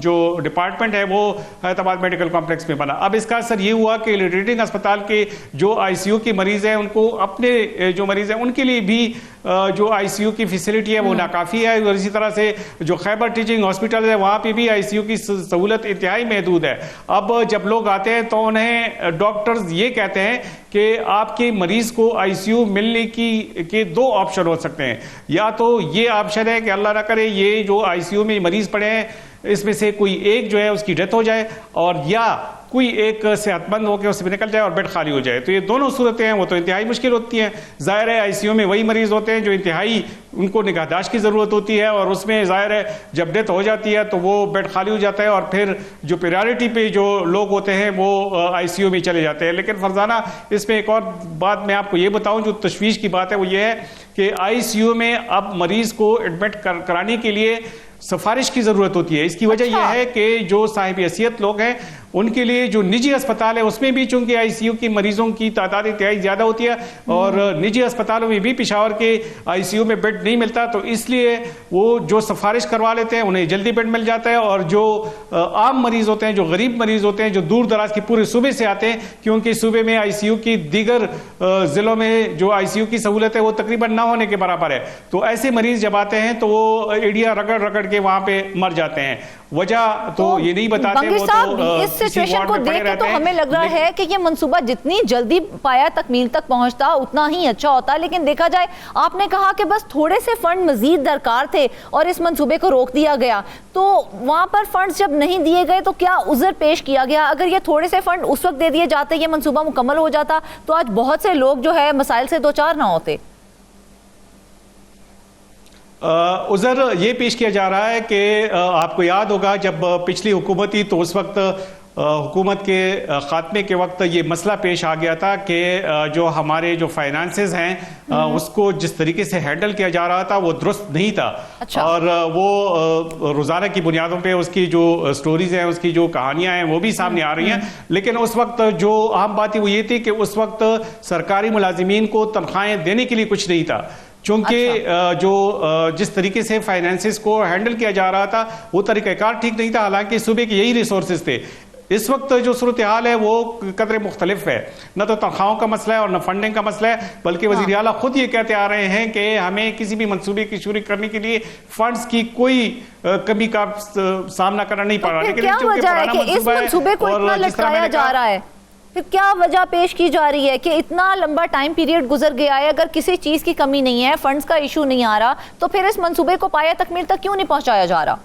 जो डिपार्टमेंट है वो हयाताबाद मेडिकल कॉम्प्लेक्स में बना। अब इसका असर ये हुआ कि रीडिंग अस्पताल के जो ICU के मरीज हैं उनको अपने जो मरीज हैं उनके लिए भी जो ICU की फैसिलिटी है वो नाकाफी है। और इसी तरह से जो खैबर टीचिंग हॉस्पिटल है वहाँ पे भी ICU की सहूलत इंतहाई महदूद है। अब जब लोग आते हैं तो उन्हें डॉक्टर्स ये कहते हैं कि आपके मरीज को ICU मिलने के 2 ऑप्शन हो सकते हैं। या तो ये ऑप्शन है कि अल्लाह ना करे ये जो ICU में मरीज पड़े हैं इसमें से कोई एक जो है उसकी डेथ हो जाए, और या कोई एक सेहतमंद होकर उसमें निकल जाए और बेड खाली हो जाए। तो ये दोनों सूरतें हैं वो तो इंतहाई मुश्किल होती हैं। जाहिर है ICU में वही मरीज होते हैं जो इंतहाई उनको निगाहदाश्त की ज़रूरत होती है, और उसमें जाहिर है जब डेथ हो जाती है तो वो बेड खाली हो जाता है और फिर जो प्रायोरिटी पे जो लोग होते हैं वो ICU में चले जाते हैं। लेकिन फरजाना इसमें एक और बात मैं आपको ये बताऊं जो तशवीश की बात है वो ये है कि ICU में अब मरीज को एडमिट कराने के लिए सिफारिश की जरूरत होती है। इसकी वजह यह है कि जो साहिब हैसियत लोग हैं उनके लिए जो निजी अस्पताल है उसमें भी चूंकि ICU की मरीजों की तादाद इंतहाई ज्यादा होती है और निजी अस्पतालों में भी पेशावर के ICU में बेड नहीं मिलता, तो इसलिए वो जो सिफारिश करवा लेते हैं उन्हें जल्दी बेड मिल जाता है। और जो आम मरीज होते हैं, जो गरीब मरीज होते हैं, जो दूर दराज के पूरे सूबे से आते हैं, क्योंकि सूबे में ICU की दीगर जिलों में जो ICU की सहूलत है वो तकरीबन ना होने के बराबर है, तो ऐसे मरीज जब आते हैं तो वो एडिया रगड़ रगड़ करके वहां पे मर जाते हैं। वजह तो ये नहीं बताते। बंगी साहब, इस सिचुएशन को देख के तो हमें लग रहा है कि ये मंसूबा जितनी जल्दी पाया तकमील तक पहुंचता उतना ही अच्छा होता, लेकिन देखा जाए आपने कहा कि बस थोड़े से फंड मजीद दरकार थे और इस मंसूबे को रोक दिया गया, तो वहां पर फंड्स जब नहीं दिए गए तो क्या उज़र पेश किया गया? अगर ये थोड़े से फंड उस वक्त दे दिए जाते, ये मंसूबा मुकम्मल हो जाता, तो आज बहुत से लोग जो है मसाइल से दो चार ना होते। उज़र ये पेश किया जा रहा है कि आपको याद होगा जब पिछली हुकूमत थी तो उस वक्त हुकूमत के खात्मे के वक्त ये मसला पेश आ गया था कि जो हमारे जो फाइनेंसेस हैं उसको जिस तरीके से हैंडल किया जा रहा था वो दुरुस्त नहीं था। अच्छा। और वो रोज़ाना की बुनियादों पे उसकी जो स्टोरीज हैं, उसकी जो कहानियां हैं वो भी सामने आ रही हैं। लेकिन उस वक्त जो अहम बात थी वो ये थी कि उस वक्त सरकारी मुलाजिमीन को तनख्वाहें देने के लिए कुछ नहीं था, चूंकि जो जिस तरीके से फाइनेंसेस को हैंडल किया जा रहा था वो तरीक़ाकार ठीक नहीं था, हालांकि सूबे के यही रिसोर्सेज थे। इस वक्त जो सूरत हाल है वो कदरे मुख्तलिफ है, न तो तनख्वाहों का मसला है और न फंडिंग का मसला है, बल्कि वज़ीर आला खुद ये कहते आ रहे हैं कि हमें किसी भी मंसूबे की शुरू करने के लिए फंड्स की कोई कमी का सामना करना नहीं पड़ रहा। लेकिन क्या वजह है कि इस मंसूबे को इतना लटकाया जा रहा है? फिर क्या वजह पेश की जा रही है कि इतना लंबा टाइम पीरियड गुजर गया है, अगर किसी चीज की कमी नहीं है, फंड्स का इशू नहीं आ रहा, तो फिर इस मंसूबे को पाया तकमील तक क्यों नहीं पहुंचाया जा रहा?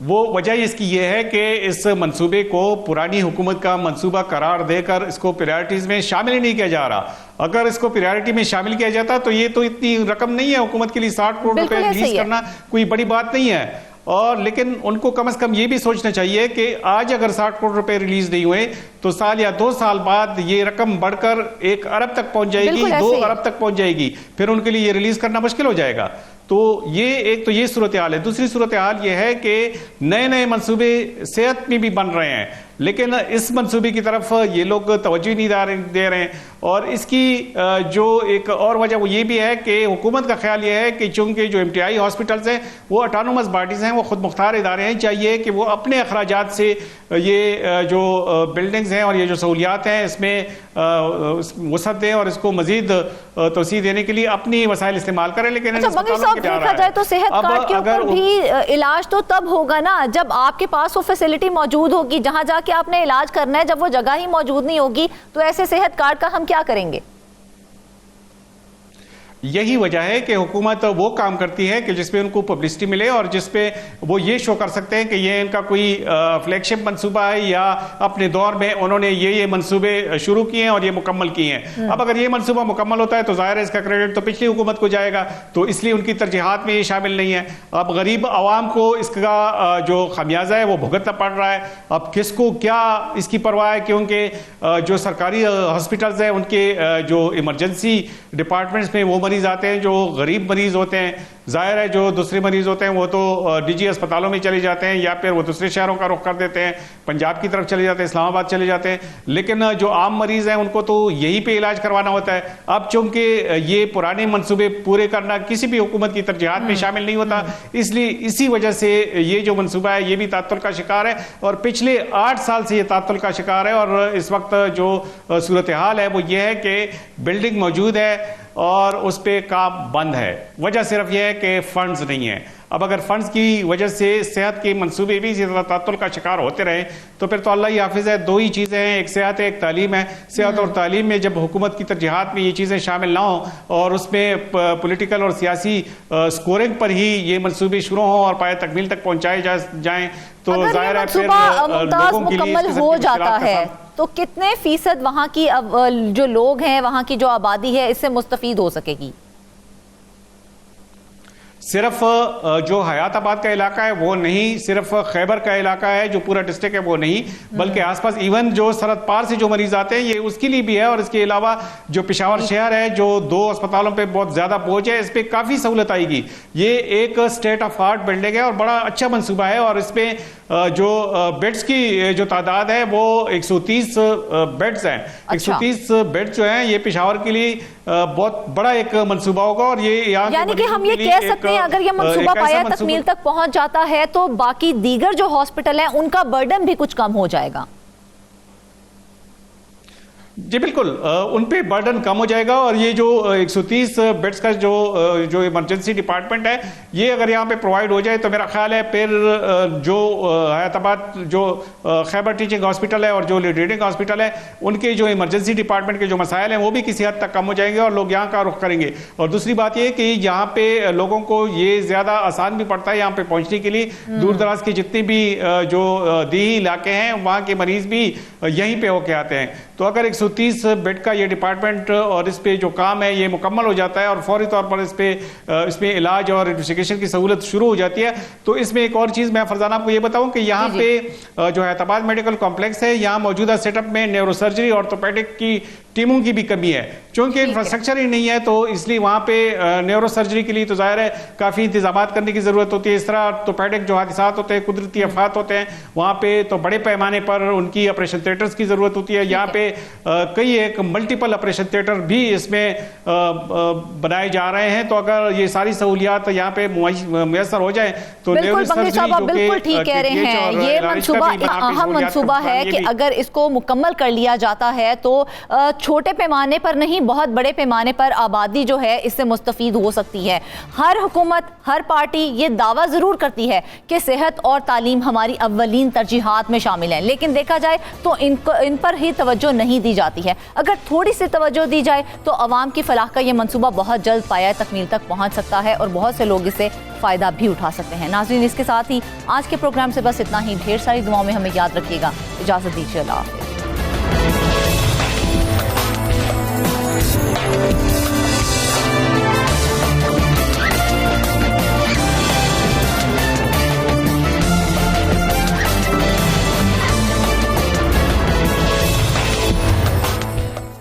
वो वजह इसकी ये है कि इस मंसूबे को पुरानी हुकूमत का मंसूबा करार देकर इसको प्रायोरिटीज में शामिल ही नहीं किया जा रहा। अगर इसको प्रायोरिटी में शामिल किया जाता तो ये तो इतनी रकम नहीं है हुकूमत के लिए, 60 करोड़ रुपए रिलीज करना कोई बड़ी बात नहीं है। और लेकिन उनको कम से कम ये भी सोचना चाहिए कि आज अगर 60 करोड़ रुपए रिलीज नहीं हुए तो साल या 2 साल बाद ये रकम बढ़कर 1 अरब तक पहुंच जाएगी, 2 अरब तक पहुंच जाएगी, फिर उनके लिए ये रिलीज करना मुश्किल हो जाएगा। तो ये एक तो ये सूरत हाल है। दूसरी सूरत हाल ये है कि नए नए मंसूबे सेहत में भी बन रहे हैं, लेकिन इस मंसूबे की तरफ ये लोग तवज्जो नहीं दे रहे हैं। और इसकी जो एक और वजह वो ये भी है कि हुकूमत का ख्याल ये है कि चूंकि जो एमटीआई हॉस्पिटल्स हैं वो ऑटोनोमस बॉडीज हैं, वो खुद मुख्तार इदारे हैं, चाहिए कि वो अपने अखराजात से ये जो बिल्डिंग्स हैं और ये जो सहूलियात हैं इसमें वसअत दें और इसको मजीद तोसी देने के लिए अपनी वसाइल इस्तेमाल करें। लेकिन देखा जाए तो सेहत कार्ड के ऊपर भी इलाज तो तब होगा ना जब आपके पास वो फैसिलिटी मौजूद होगी, जहां जाके आपने इलाज करना है। जब वो जगह ही मौजूद नहीं होगी तो ऐसे सेहत कार्ड का हम क्या करेंगे? यही वजह है कि हुकूमत वो काम करती है कि जिसपे उनको पब्लिसिटी मिले और जिसपे वो ये शो कर सकते हैं कि ये इनका कोई फ्लैगशिप मंसूबा है या अपने दौर में उन्होंने ये मंसूबे शुरू किए हैं और ये मुकम्मल किए हैं। अब अगर ये मंसूबा मुकम्मल होता है तो जाहिर है इसका क्रेडिट तो पिछली हुकूमत को जाएगा, तो इसलिए उनकी तरजीहात में ये शामिल नहीं है। अब गरीब आवाम को इसका जो खमियाजा है वो भुगतना पड़ रहा है। अब किसको क्या इसकी परवाह है, क्योंकि जो सरकारी हॉस्पिटल्स हैं उनके जो इमरजेंसी डिपार्टमेंट्स में वो मरीज आते हैं जो गरीब मरीज होते हैं। जाहिर है जो दूसरे मरीज होते हैं वो तो निजी अस्पतालों में चले जाते हैं या फिर वो दूसरे शहरों का रुख कर देते हैं, पंजाब की तरफ चले जाते हैं, इस्लामाबाद चले जाते हैं। लेकिन जो आम मरीज हैं उनको तो यहीं पे इलाज करवाना होता है। अब चूंकि ये पुराने मंसूबे पूरे करना किसी भी हुकूमत की तरजीहात में शामिल नहीं होता, इसलिए इसी वजह से ये जो मंसूबा है ये भी तात्तुल का शिकार है और पिछले 8 साल से ये तात्तुल का शिकार है। और इस वक्त जो सूरत हाल है वो ये है कि बिल्डिंग मौजूद है और उस पर काम बंद है। वजह सिर्फ यह है कि फंड्स नहीं है। अब अगर फंड्स की वजह से सेहत के मंसूबे भी तात्तुल का शिकार होते रहे तो फिर तो अल्लाह ही हाफिज है। 2 ही चीज़ें हैं, एक सेहत है, एक तालीम है। सेहत और तालीम में जब हुकूमत की तरजीहात में ये चीज़ें शामिल ना हो और उसमें पॉलिटिकल और सियासी स्कोरिंग पर ही ये मंसूबे शुरू हों और पाए तकमील तक पहुँचाए जाएँ तो जाहिर है फिर लोगों के लिए मुकम्मल हो जाता है तो कितने फीसद वहाँ की जो लोग हैं, वहाँ की जो आबादी है, इससे मुस्तफीद हो सकेगी? सिर्फ जो हयाताबाद का इलाका है वो नहीं, सिर्फ खैबर का इलाका है जो पूरा डिस्ट्रिक्ट है वो नहीं, बल्कि आसपास इवन जो सरहद पार से जो मरीज आते हैं ये उसके लिए भी है। और इसके अलावा जो पेशावर शहर है जो 2 अस्पतालों पे बहुत ज्यादा पहुंच है, इस पर काफी सहूलत आएगी। ये एक स्टेट ऑफ आर्ट बिल्डिंग है और बड़ा अच्छा मंसूबा है और इसमें जो बेड्स की जो तादाद है वो 130 बेड्स हैं। 130 बेड जो हैं ये पेशावर के लिए बहुत बड़ा एक मंसूबा होगा। और ये यानी कि हम ये कह सकते हैं अगर ये मंसूबा पाया तकमील तक पहुंच जाता है तो बाकी दीगर जो हॉस्पिटल हैं उनका बर्डन भी कुछ कम हो जाएगा। जी बिल्कुल, उन पे बर्डन कम हो जाएगा और ये जो 130 बेड्स का जो इमरजेंसी डिपार्टमेंट है, ये अगर यहाँ पे प्रोवाइड हो जाए तो मेरा ख्याल है फिर जो हैदराबाद जो खैबर टीचिंग हॉस्पिटल है और जो रीडिंग हॉस्पिटल है, उनके जो इमरजेंसी डिपार्टमेंट के जो मसाइल हैं वो भी किसी हद तक कम हो जाएंगे और लोग यहाँ का रुख करेंगे। और दूसरी बात ये कि यहाँ पे लोगों को ये ज्यादा आसान भी पड़ता है यहाँ पे पहुंचने के लिए। दूर दराज के जितने भी जो देही इलाके हैं वहाँ के मरीज भी यहीं पे होके आते हैं। तो अगर 130 बेड का ये डिपार्टमेंट और इस पे जो काम है ये मुकम्मल हो जाता है और फौरी तौर पर इसमें इलाज और इन्वेस्टिगेशन की सहूलत शुरू हो जाती है, तो इसमें एक और चीज मैं फरजाना आपको ये बताऊं कि यहाँ पे जो हैदराबाद मेडिकल कॉम्प्लेक्स है, यहाँ मौजूदा सेटअप में न्यूरोसर्जरी ऑर्थोपेडिक की टीमों की भी कमी है, क्योंकि इंफ्रास्ट्रक्चर ही नहीं है। तो इसलिए वहाँ पे न्यूरोसर्जरी के लिए तो जाहिर है काफी इंतजाम करने की जरूरत होती है। इस तरह ऑर्थोपेडिक जो हादसात होते हैं, कुदरती आफात होते हैं, वहाँ पे तो बड़े पैमाने पर उनकी ऑपरेशन थिएटर्स की जरूरत होती है। यहाँ पे कई एक मल्टीपल ऑपरेशन थिएटर भी इसमें बनाए जा रहे हैं। तो अगर ये सारी सहूलियात यहाँ पे मुयसर हो जाए तो बिल्कुल ठीक कह रहे हैं। ये मंसूबा अहम मंसूबा है कि अगर इसको मुकम्मल कर लिया जाता है तो छोटे पैमाने पर नहीं, बहुत बड़े पैमाने पर आबादी जो है इससे मुस्तफीद हो सकती है। हर हुकूमत, हर पार्टी ये दावा जरूर करती है कि सेहत और तालीम हमारी अव्वलीन तरजीहात में शामिल है, लेकिन देखा जाए तो इन पर ही तवज्जो नहीं दी जाती है। अगर थोड़ी सी तवज्जो दी जाए तो अवाम की फलाह का ये मंसूबा बहुत जल्द पाया तकमील तक पहुंच सकता है और बहुत से लोग इससे फ़ायदा भी उठा सकते हैं। नाज़रीन, इसके साथ ही आज के प्रोग्राम से बस इतना ही। ढेर सारी दुआओं में हमें याद रखिएगा। इजाज़त दीजिए, अल्लाह हाफ़िज़।